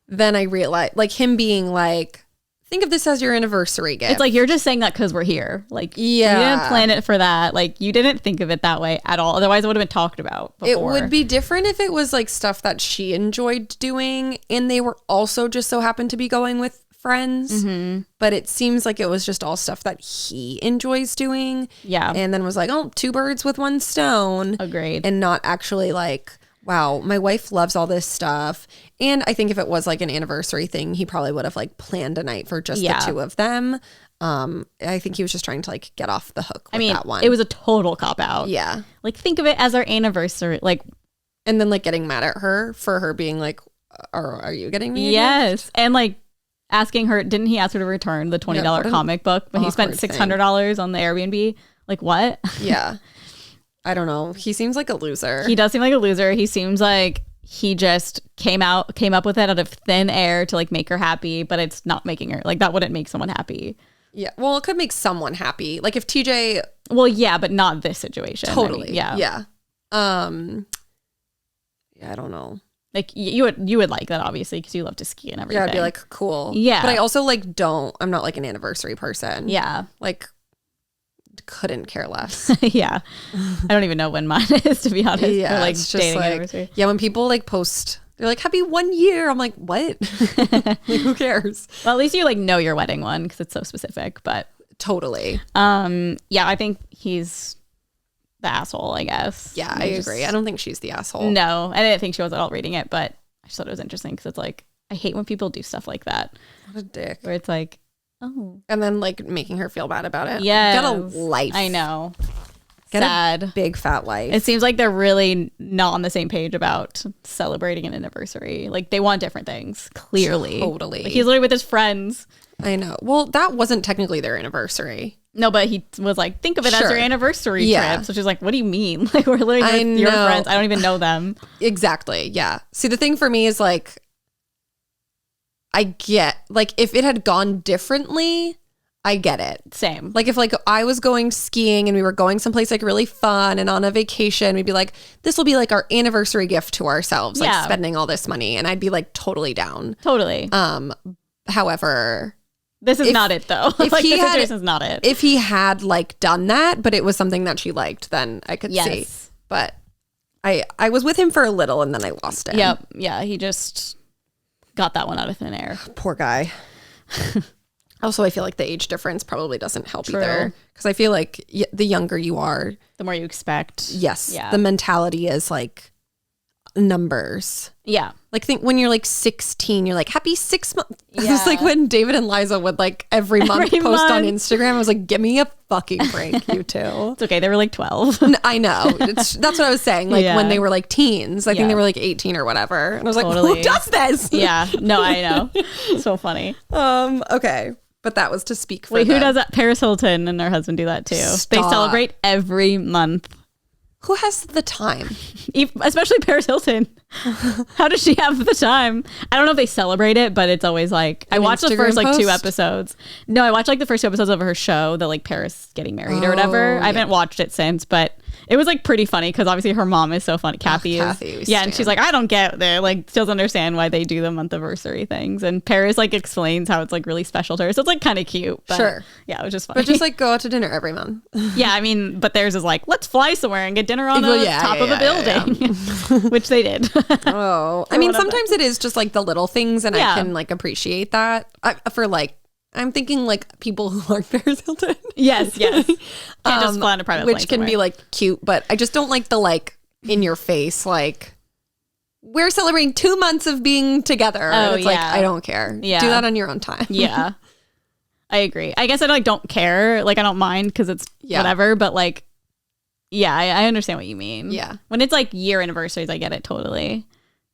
Then I realized, like, him being like, think of this as your anniversary gift. It's like, you're just saying that because we're here. Like, yeah. You didn't plan it for that. Like, you didn't think of it that way at all. Otherwise, it would have been talked about before. It would be different if it was like stuff that she enjoyed doing and they were also just so happened to be going with friends. Mm-hmm. But it seems like it was just all stuff that he enjoys doing. Yeah. And then was like, oh, 2 birds with 1 stone. Agreed. And not actually like, wow, my wife loves all this stuff. And I think if it was like an anniversary thing, he probably would have like planned a night for just the 2 of them. I think he was just trying to like get off the hook with that one. It was a total cop out. Yeah. Like, think of it as our anniversary. Like, and then like getting mad at her for her being like, are you getting me? Yes. And like asking her, didn't he ask her to return the $20 comic book when he spent $600 on the Airbnb? Like, what? Yeah. I don't know. He seems like a loser. He does seem like a loser. He seems like he just came up with it out of thin air to like make her happy, but it's not making her, like, that wouldn't make someone happy. Yeah. Well, it could make someone happy. Like if TJ. Well, yeah, but not this situation. Totally. I mean, yeah. Yeah. Yeah, I don't know. Like you would like that, obviously, because you love to ski and everything. Yeah, I'd be like, cool. Yeah. But I also like I'm not like an anniversary person. Yeah. Like couldn't care less. Yeah. I don't even know when mine is, to be honest. Yeah. Or like it's just dating like, anniversary. yeah, when people like post, they're like, happy 1 year. I'm like, what? Like, who cares? Well, at least you like know your wedding one because it's so specific. But Totally. yeah, I think he's the asshole, I guess. Yeah, I agree. I don't think she's the asshole. No, I didn't think she was at all reading it, but I just thought it was interesting because it's like, I hate when people do stuff like that. What a dick. Where it's like, oh. And then like making her feel bad about it. Yeah. Get a life. I know. Get Sad. a big fat life. It seems like they're really not on the same page about celebrating an anniversary. Like they want different things, clearly. Totally. Like, he's literally with his friends. I know. Well, that wasn't technically their anniversary. No, but he was like, think of it as Sure. your anniversary Yeah. trip. So she's like, what do you mean? Like we're literally with your know. friends. I don't even know them. Exactly. Yeah. See, the thing for me is like, I get, like, if it had gone differently, I get it. Same. Like, if like I was going skiing and we were going someplace like really fun and on a vacation, we'd be like, this will be like our anniversary gift to ourselves, like Yeah. spending all this money. And I'd be like totally down. Totally. However, This is not it though. if Like he this had- situation's not it. if he had like done that, but it was something that she liked, then I could see. Yes. But I was with him for a little and then I lost him. Yep. Yeah. He just got that one out of thin air. Poor guy. Also, I feel like the age difference probably doesn't help True. either. Because I feel like the younger you are, The more you expect. yes, Yeah. the mentality is like numbers. Yeah. Like think when you're like 16, you're like happy 6 months. It was Yeah. like when David and Liza would like every month Every post on month. Instagram. I was like, give me a fucking break, you two. It's okay. They were like 12. I know. That's what I was saying. Like Yeah. when they were like teens, I think Yeah. they were like 18 or whatever. And I was like, Totally. who does this? Yeah. No, I know. So funny. Okay. But that was to speak for Wait, who them. does that? Paris Hilton and her husband do that too. They Stop. celebrate every month. Who has the time? Especially Paris Hilton. How does she have the time? I don't know if they celebrate it, but it's always like I An watched the Instagram first like 2 post? episodes. No, I watched like the first 2 episodes of her show, the like Paris getting married or whatever. I haven't watched it since, but it was like pretty funny because obviously her mom is so funny. Kathy Kathy, we is. Yeah, and stan. she's like, I don't get there. Like, she doesn't understand why they do the month anniversary things. And Paris like explains how it's like really special to her. So it's like kind of cute. But, Sure. Yeah, it was just funny. But just like go out to dinner every month. yeah, I mean, but theirs is like, let's fly somewhere and get dinner on the Well, yeah, top yeah, of a building, which they did. Oh, I mean, one of sometimes it is just like the little things, and Yeah. I can like appreciate that. For like, I'm thinking like people who aren't Paris Hilton. Yes, yes. Can't just fly on a private which plane can be somewhere. like cute, but I just don't like the like in your face like we're celebrating 2 months of being together. And Oh, it's like yeah. I don't care. Yeah. Do that on your own time. Yeah, I agree. I guess I like don't care. Like I don't mind because it's Yeah. whatever. But like, yeah, I understand what you mean. Yeah. When it's like year anniversaries, I get it totally.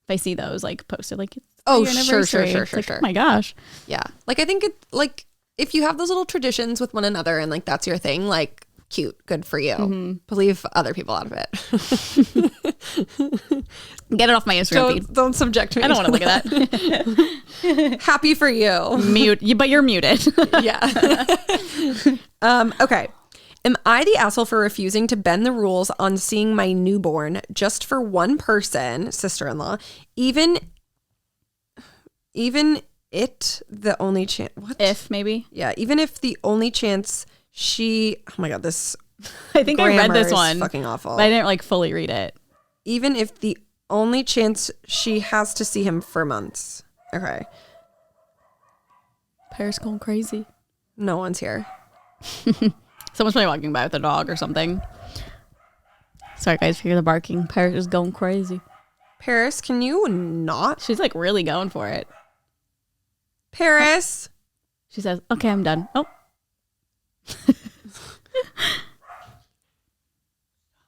If I see those like posted, like it's Oh, your sure, sure, anniversary, sure, it's sure, like, sure. Oh my gosh. Yeah. Like I think it like if you have those little traditions with one another and like that's your thing, like cute, good for you. Mm-hmm. But leave other people out of it. Get it off my Instagram feed. Don't subject me. I don't want to look at that. Happy for you. Mute, but you're muted. Yeah. Okay. Am I the asshole for refusing to bend the rules on seeing my newborn just for one person, sister-in-law, even it the only chance? What? If maybe. Yeah, even if the only chance she. Oh my god, this. I think I read grammar this is one, fucking awful. but I didn't like fully read it. Even if the only chance she has to see him for months. Okay. Paris going crazy. No one's here. Someone's probably walking by with a dog or something. Sorry guys, if you hear the barking. Paris is going crazy. Paris, can you not? She's like really going for it. Paris. She says, okay, I'm done. Oh.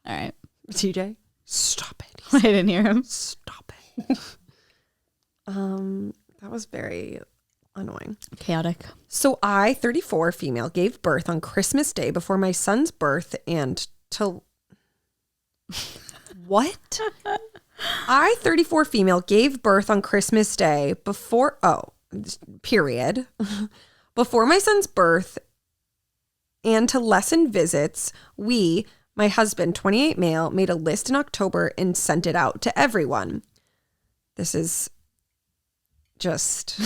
All right. TJ, stop it. I didn't hear him. Stop it. That was very annoying. Chaotic. So I, 34 female, gave birth on Christmas Day before my son's birth and till what? I, 34 female, gave birth on Christmas Day before before my son's birth And to lessen visits, my husband, 28 male, made a list in October and sent it out to everyone. This is just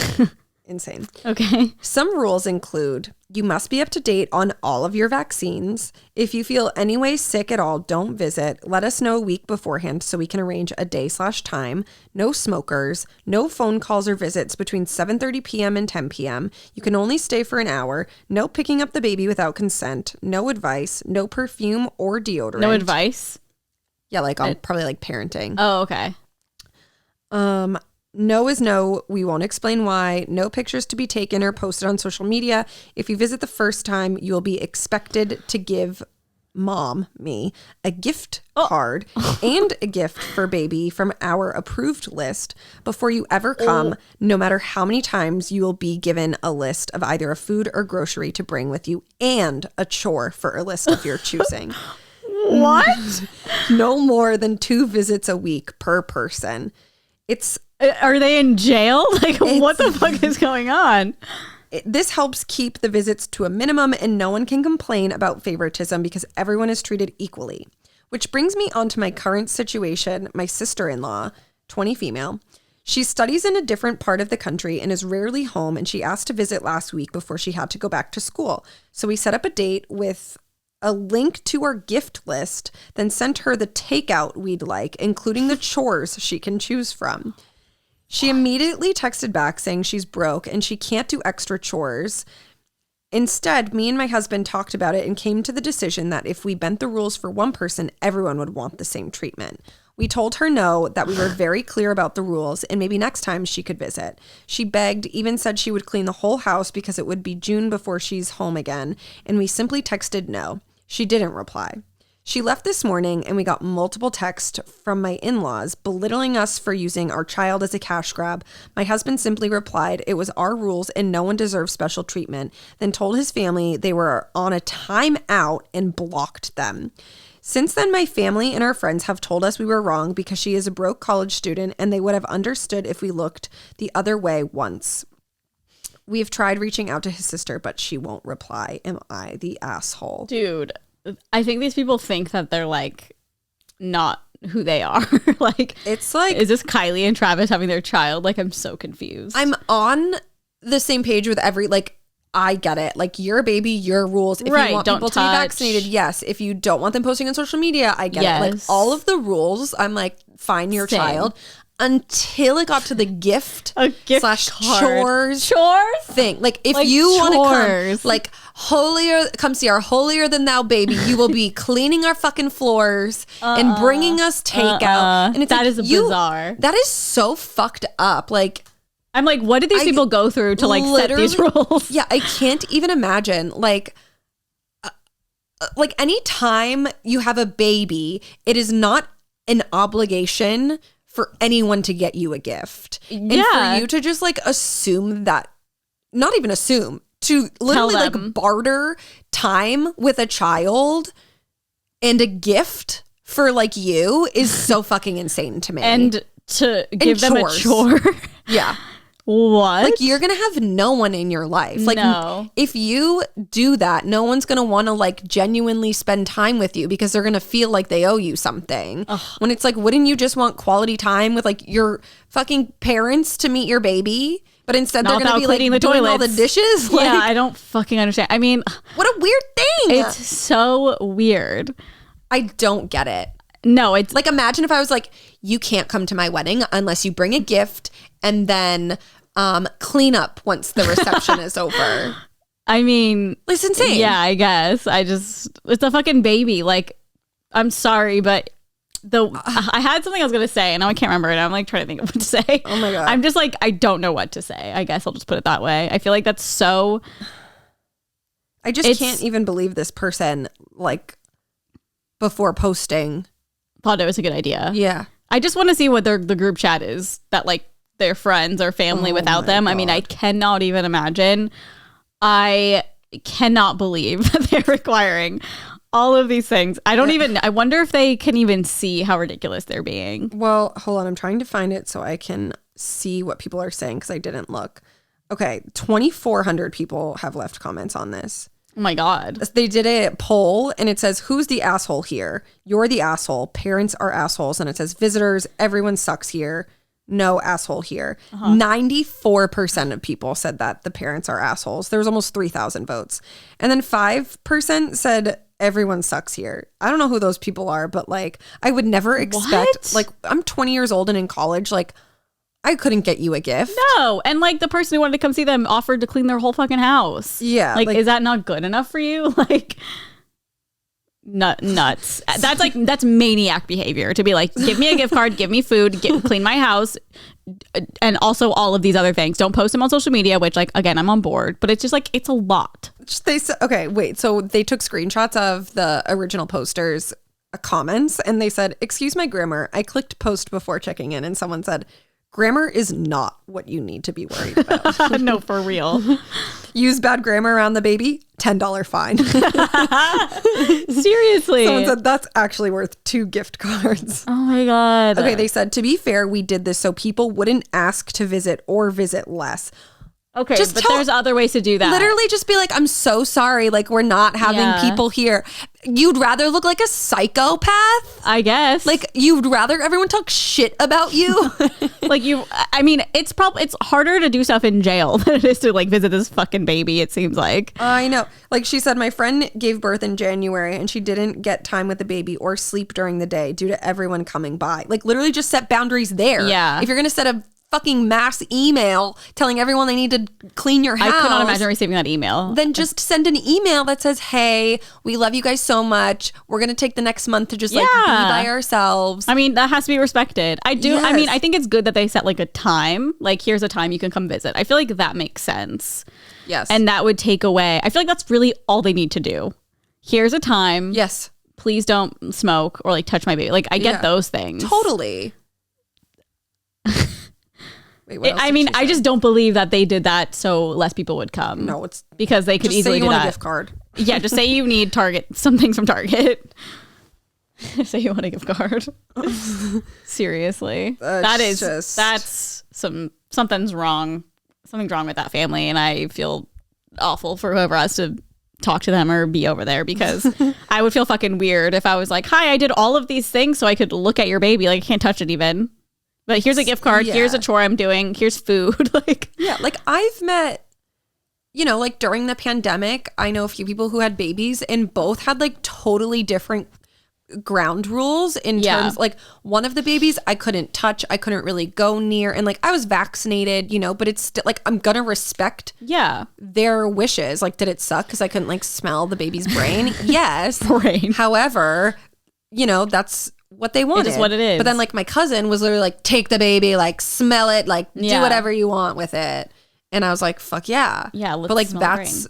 insane. Okay. Some rules include you must be up to date on all of your vaccines. If you feel any way sick at all, don't visit. Let us know a week beforehand so we can arrange a day/time. No smokers. No phone calls or visits between 7:30 p.m. and 10 p.m. You can only stay for an hour. No picking up the baby without consent. No advice. No perfume or deodorant. No advice? Yeah, like on probably like parenting. Oh, okay. No is no. We won't explain why. No pictures to be taken or posted on social media. If you visit the first time, you'll be expected to give me, a gift card and a gift for baby from our approved list before you ever come, no matter how many times you will be given a list of either a food or grocery to bring with you and a chore for a list of your choosing. What? No more than 2 visits a week per person. Are they in jail? Like, what the fuck is going on? This helps keep the visits to a minimum and no one can complain about favoritism because everyone is treated equally. Which brings me on to my current situation. My sister-in-law, 20 female, she studies in a different part of the country and is rarely home, and she asked to visit last week before she had to go back to school. So we set up a date with a link to our gift list, then sent her the takeout we'd like, including the chores she can choose from. She immediately texted back saying she's broke and she can't do extra chores. Instead, me and my husband talked about it and came to the decision that if we bent the rules for one person, everyone would want the same treatment. We told her no, that we were very clear about the rules, and maybe next time she could visit. She begged, even said she would clean the whole house because it would be June before she's home again, and we simply texted no. She didn't reply. She left this morning and we got multiple texts from my in-laws belittling us for using our child as a cash grab. My husband simply replied it was our rules and no one deserves special treatment, then told his family they were on a timeout and blocked them. Since then, my family and our friends have told us we were wrong because she is a broke college student and they would have understood if we looked the other way once. We have tried reaching out to his sister, but she won't reply. Am I the asshole? Dude, I think these people think that they're like not who they are. Like, it's like, is this Kylie and Travis having their child? Like, I'm so confused. I'm on the same page with I get it. Like, you're a baby, your rules. If you want people to be vaccinated, yes. If you don't want them posting on social media, I get it. Like, all of the rules, I'm like, fine, your child. Until it got to the gift slash chores thing. Like, if you want to come, like, come see our holier than thou baby, you will be cleaning our fucking floors and bringing us takeout. And it's that is bizarre. That is so fucked up. Like, I'm like, what did these people go through to like set these rules? Yeah, I can't even imagine. Like anytime you have a baby, it is not an obligation for anyone to get you a gift. And for you to just like assume that, not even assume, to literally like barter time with a child and a gift for like you is so fucking insane to me. And to give them a chore. Yeah. What? Like, you're gonna have no one in your life. Like, no. If you do that, no one's gonna want to like genuinely spend time with you because they're gonna feel like they owe you something. Ugh. When it's like, wouldn't you just want quality time with like your fucking parents to meet your baby? But instead they're gonna be like doing toilets. All the dishes. Like, yeah, I don't fucking understand. I mean, what a weird thing. It's so weird. I don't get it. No, it's like, imagine if I was like, you can't come to my wedding unless you bring a gift and then clean up once the reception is over. I mean, it's insane. Yeah, I guess. It's a fucking baby. Like, I'm sorry, but I had something I was gonna say and now I can't remember it. I'm like trying to think of what to say. Oh my God. I'm just like, I don't know what to say. I guess I'll just put it that way. I feel like that's so. I just can't even believe this person, like, before posting, thought it was a good idea. Yeah. I just want to see what the group chat is that like their friends or family without them. God. I mean, I cannot even imagine. I cannot believe that they're requiring all of these things. I wonder if they can even see how ridiculous they're being. Well, hold on. I'm trying to find it so I can see what people are saying because I didn't look. Okay. 2,400 people have left comments on this. Oh my God. They did a poll and it says, who's the asshole here? You're the asshole. Parents are assholes. And it says, visitors, everyone sucks here. No asshole here. 94% of people said that the parents are assholes. There was almost 3,000 votes. And then 5% said everyone sucks here. I don't know who those people are, but like I would never expect, like I'm 20 years old and in college, like I couldn't get you a gift. No. And like the person who wanted to come see them offered to clean their whole fucking house. Yeah. Like is that not good enough for you? Like nuts. That's maniac behavior to be like, give me a gift card, give me food, clean my house, and also all of these other things. Don't post them on social media, which like, again, I'm on board, but it's just like, it's a lot. They said, okay, wait. So they took screenshots of the original posters' comments and they said, excuse my grammar. I clicked post before checking in and someone said, grammar is not what you need to be worried about. No, for real. Use bad grammar around the baby, $10 fine. Seriously. Someone said that's actually worth 2 gift cards. Oh my God. Okay, they said, to be fair, we did this so people wouldn't ask to visit or visit less. Okay, but there's other ways to do that. Literally just be like, I'm so sorry. Like, we're not having people here. You'd rather look like a psychopath? I guess. Like, you'd rather everyone talk shit about you? Like I mean, it's harder to do stuff in jail than it is to like visit this fucking baby, it seems like. I know. Like she said, my friend gave birth in January and she didn't get time with the baby or sleep during the day due to everyone coming by. Like literally just set boundaries there. Yeah. If you're going to set a fucking mass email telling everyone they need to clean your house. I could not imagine receiving that email. Then just send an email that says, hey, we love you guys so much. We're going to take the next month to just like be by ourselves. I mean, that has to be respected. I do. Yes. I mean, I think it's good that they set like a time, like here's a time you can come visit. I feel like that makes sense. Yes. And that would take away, I feel like that's really all they need to do. Here's a time. Yes. Please don't smoke or like touch my baby. Like I get those things. Totally. Wait, I mean, I just don't believe that they did that so less people would come. No, it's because they could just easily say you do want that. a gift card. Yeah, just say you need some things from Target. Say you want a gift card. Seriously, that's something's wrong. Something's wrong with that family, and I feel awful for whoever has to talk to them or be over there because I would feel fucking weird if I was like, "Hi, I did all of these things so I could look at your baby. Like I can't touch it even." But here's a gift card. Yeah. Here's a chore I'm doing. Here's food. Like, yeah, like I've met, like during the pandemic, I know a few people who had babies and both had like totally different ground rules in terms like one of the babies I couldn't touch. I couldn't really go near. And like I was vaccinated, but it's still like I'm going to respect their wishes. Like, did it suck because I couldn't like smell the baby's brain? Yes. Brain. However, that's what they wanted. It is what it is. But then like my cousin was literally like, take the baby, like smell it, like do whatever you want with it. And I was like, fuck yeah. Yeah. But like that's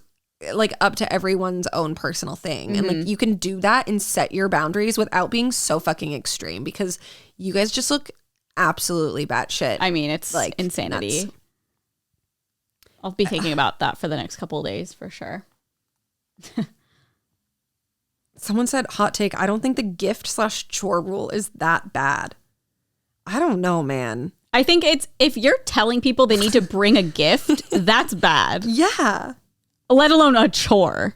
like up to everyone's own personal thing. Mm-hmm. And like you can do that and set your boundaries without being so fucking extreme because you guys just look absolutely batshit. I mean, it's like insanity. Nuts. I'll be thinking about that for the next couple of days for sure. Someone said, hot take, I don't think the gift/chore rule is that bad. I don't know, man. I think it's, if you're telling people they need to bring a gift, that's bad. Yeah. Let alone a chore.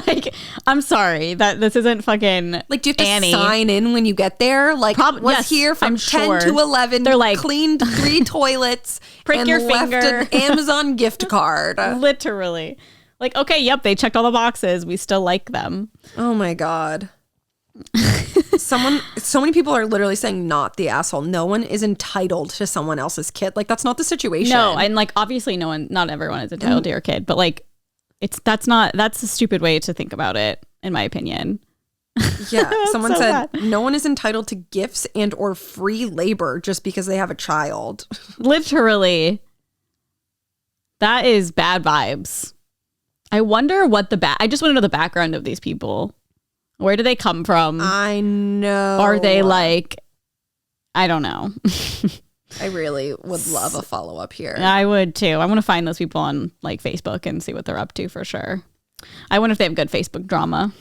Like, I'm sorry that this isn't fucking like, do you have to Annie. Sign in when you get there? Like, was here from 10 to 11. They're like, cleaned 3 toilets. Prick and your left finger. An Amazon gift card. Literally. Like, okay, yep, they checked all the boxes. We still like them. Oh my God. So many people are literally saying not the asshole. No one is entitled to someone else's kid. Like, that's not the situation. No, and like, obviously not everyone is entitled to your kid, but like, that's a stupid way to think about it, in my opinion. Yeah. Someone said no one is entitled to gifts and or free labor just because they have a child. Literally. That is bad vibes. I wonder what I just want to know the background of these people. Where do they come from? I know. Are they like, I don't know. I really would love a follow-up here. I would too. I want to find those people on like Facebook and see what they're up to for sure. I wonder if they have good Facebook drama.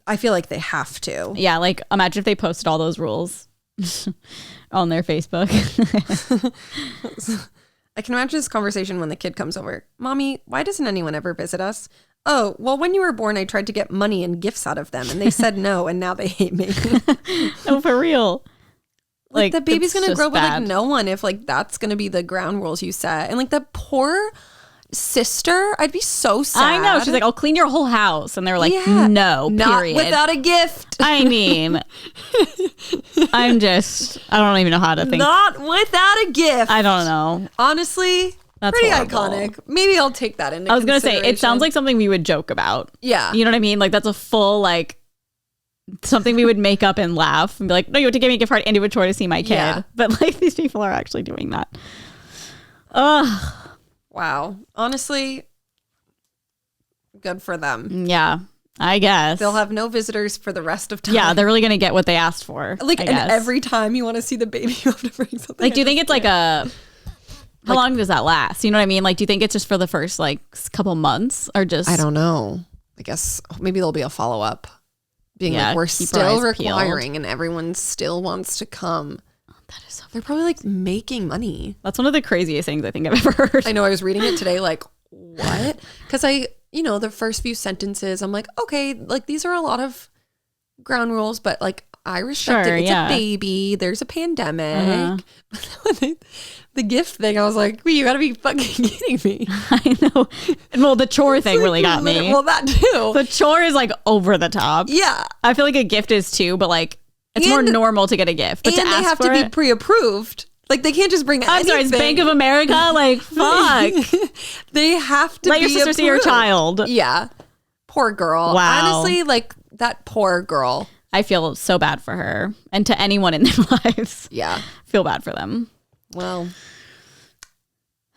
I feel like they have to. Yeah, like imagine if they posted all those rules on their Facebook. I can imagine this conversation when the kid comes over. Mommy, why doesn't anyone ever visit us? oh, well, when you were born, I tried to get money and gifts out of them, and they said no, and now they hate me. No, for real. Like the baby's it's going to grow up with bad. like no one if like that's going to be the ground rules you set. And like the poor sister, I'd be so sad. I know. She's like, I'll clean your whole house. And they were like, Yeah. no, Not period. without a gift. I mean, I don't even know how to think. Not without a gift. I don't know. Honestly, That's pretty horrible. iconic. Maybe I'll take that into I was going to say, it consideration. sounds like something we would joke about. Yeah. You know what I mean? Like that's a full like something we would make up and laugh and be like, no, you have to give me a gift card and do a chore to see my kid. Yeah. But like these people are actually doing that. Ugh. Wow. Honestly, good for them. Yeah, I guess. They'll have no visitors for the rest of time. Yeah, they're really going to get what they asked for. Like, I and guess. every time you want to see the baby, you have to bring something. Like, do you think it's like a... How long does that last? You know what I mean? Like, do you think it's just for the first, like, couple months? Or just... I don't know. I guess maybe there'll be a follow-up. Being Yeah, like, we're keep our still eyes peeled. requiring and everyone still wants to come. That is so... They're probably like making money. That's one of the craziest things I think I've ever heard. I know, I was reading it today, like, what? Because the first few sentences, I'm like, okay, like these are a lot of ground rules, but like I respect Sure, it. It's yeah. a baby. There's a pandemic. The gift thing, I was like, you gotta be fucking kidding me. I know. Well, the chore thing really got me. Well, that too. The chore is like over the top. Yeah. I feel like a gift is too, but like it's more And- normal to get a gift. But And to they ask have for to be it, pre-approved. Like they can't just bring I'm anything. sorry, it's Bank of America. Like, fuck. They have to Let your be sister see your approved. child. Yeah. Poor girl. Wow. Honestly, like that poor girl. I feel so bad for her and to anyone in their lives. Yeah. Feel bad for them. Well,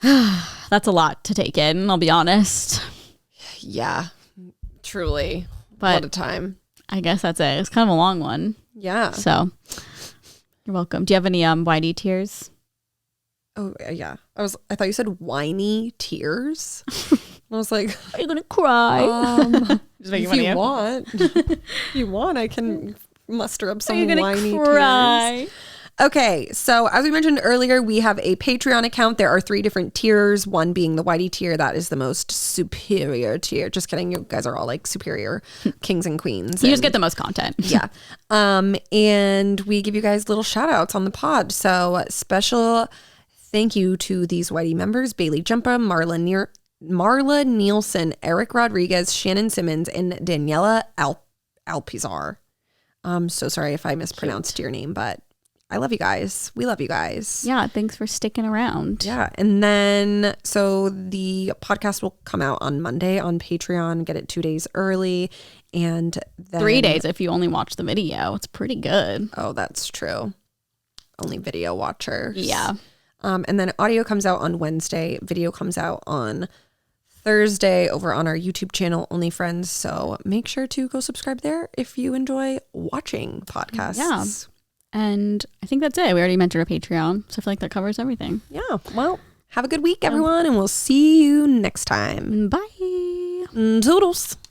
That's a lot to take in, I'll be honest. yeah. Truly. But what a time. I guess that's it. It's kind of a long one. Yeah. So you're welcome. Do you have any whitey tears? Oh, yeah. I thought you said whiny tears. I was like, Are you gonna cry? Just making if fun of you you. want, if you want, I can muster up Are some you gonna whiny cry? tears. Okay, so as we mentioned earlier, we have a Patreon account. There are 3 different tiers, one being the whitey tier. That is the most superior tier. Just kidding. You guys are all like superior kings and queens. You just get the most content. Yeah. And we give you guys little shout outs on the pod. So special thank you to these whitey members: Bailey Jumpa, Marla Nielsen, Eric Rodriguez, Shannon Simmons, and Daniela Alpizar. I'm so sorry if I mispronounced your name, but I love you guys. We love you guys. Yeah, thanks for sticking around. Yeah. And then, so the podcast will come out on Monday on Patreon, get it 2 days early. And then 3 days if you only watch the video. It's pretty good. Oh, that's true. Only video watchers. Yeah. And then audio comes out on Wednesday. Video comes out on Thursday over on our YouTube channel, Only Friends. So make sure to go subscribe there if you enjoy watching podcasts. Yeah. And I think that's it. We already mentioned our Patreon. So I feel like that covers everything. Yeah. Well, have a good week, everyone. And we'll see you next time. Bye. Toodles.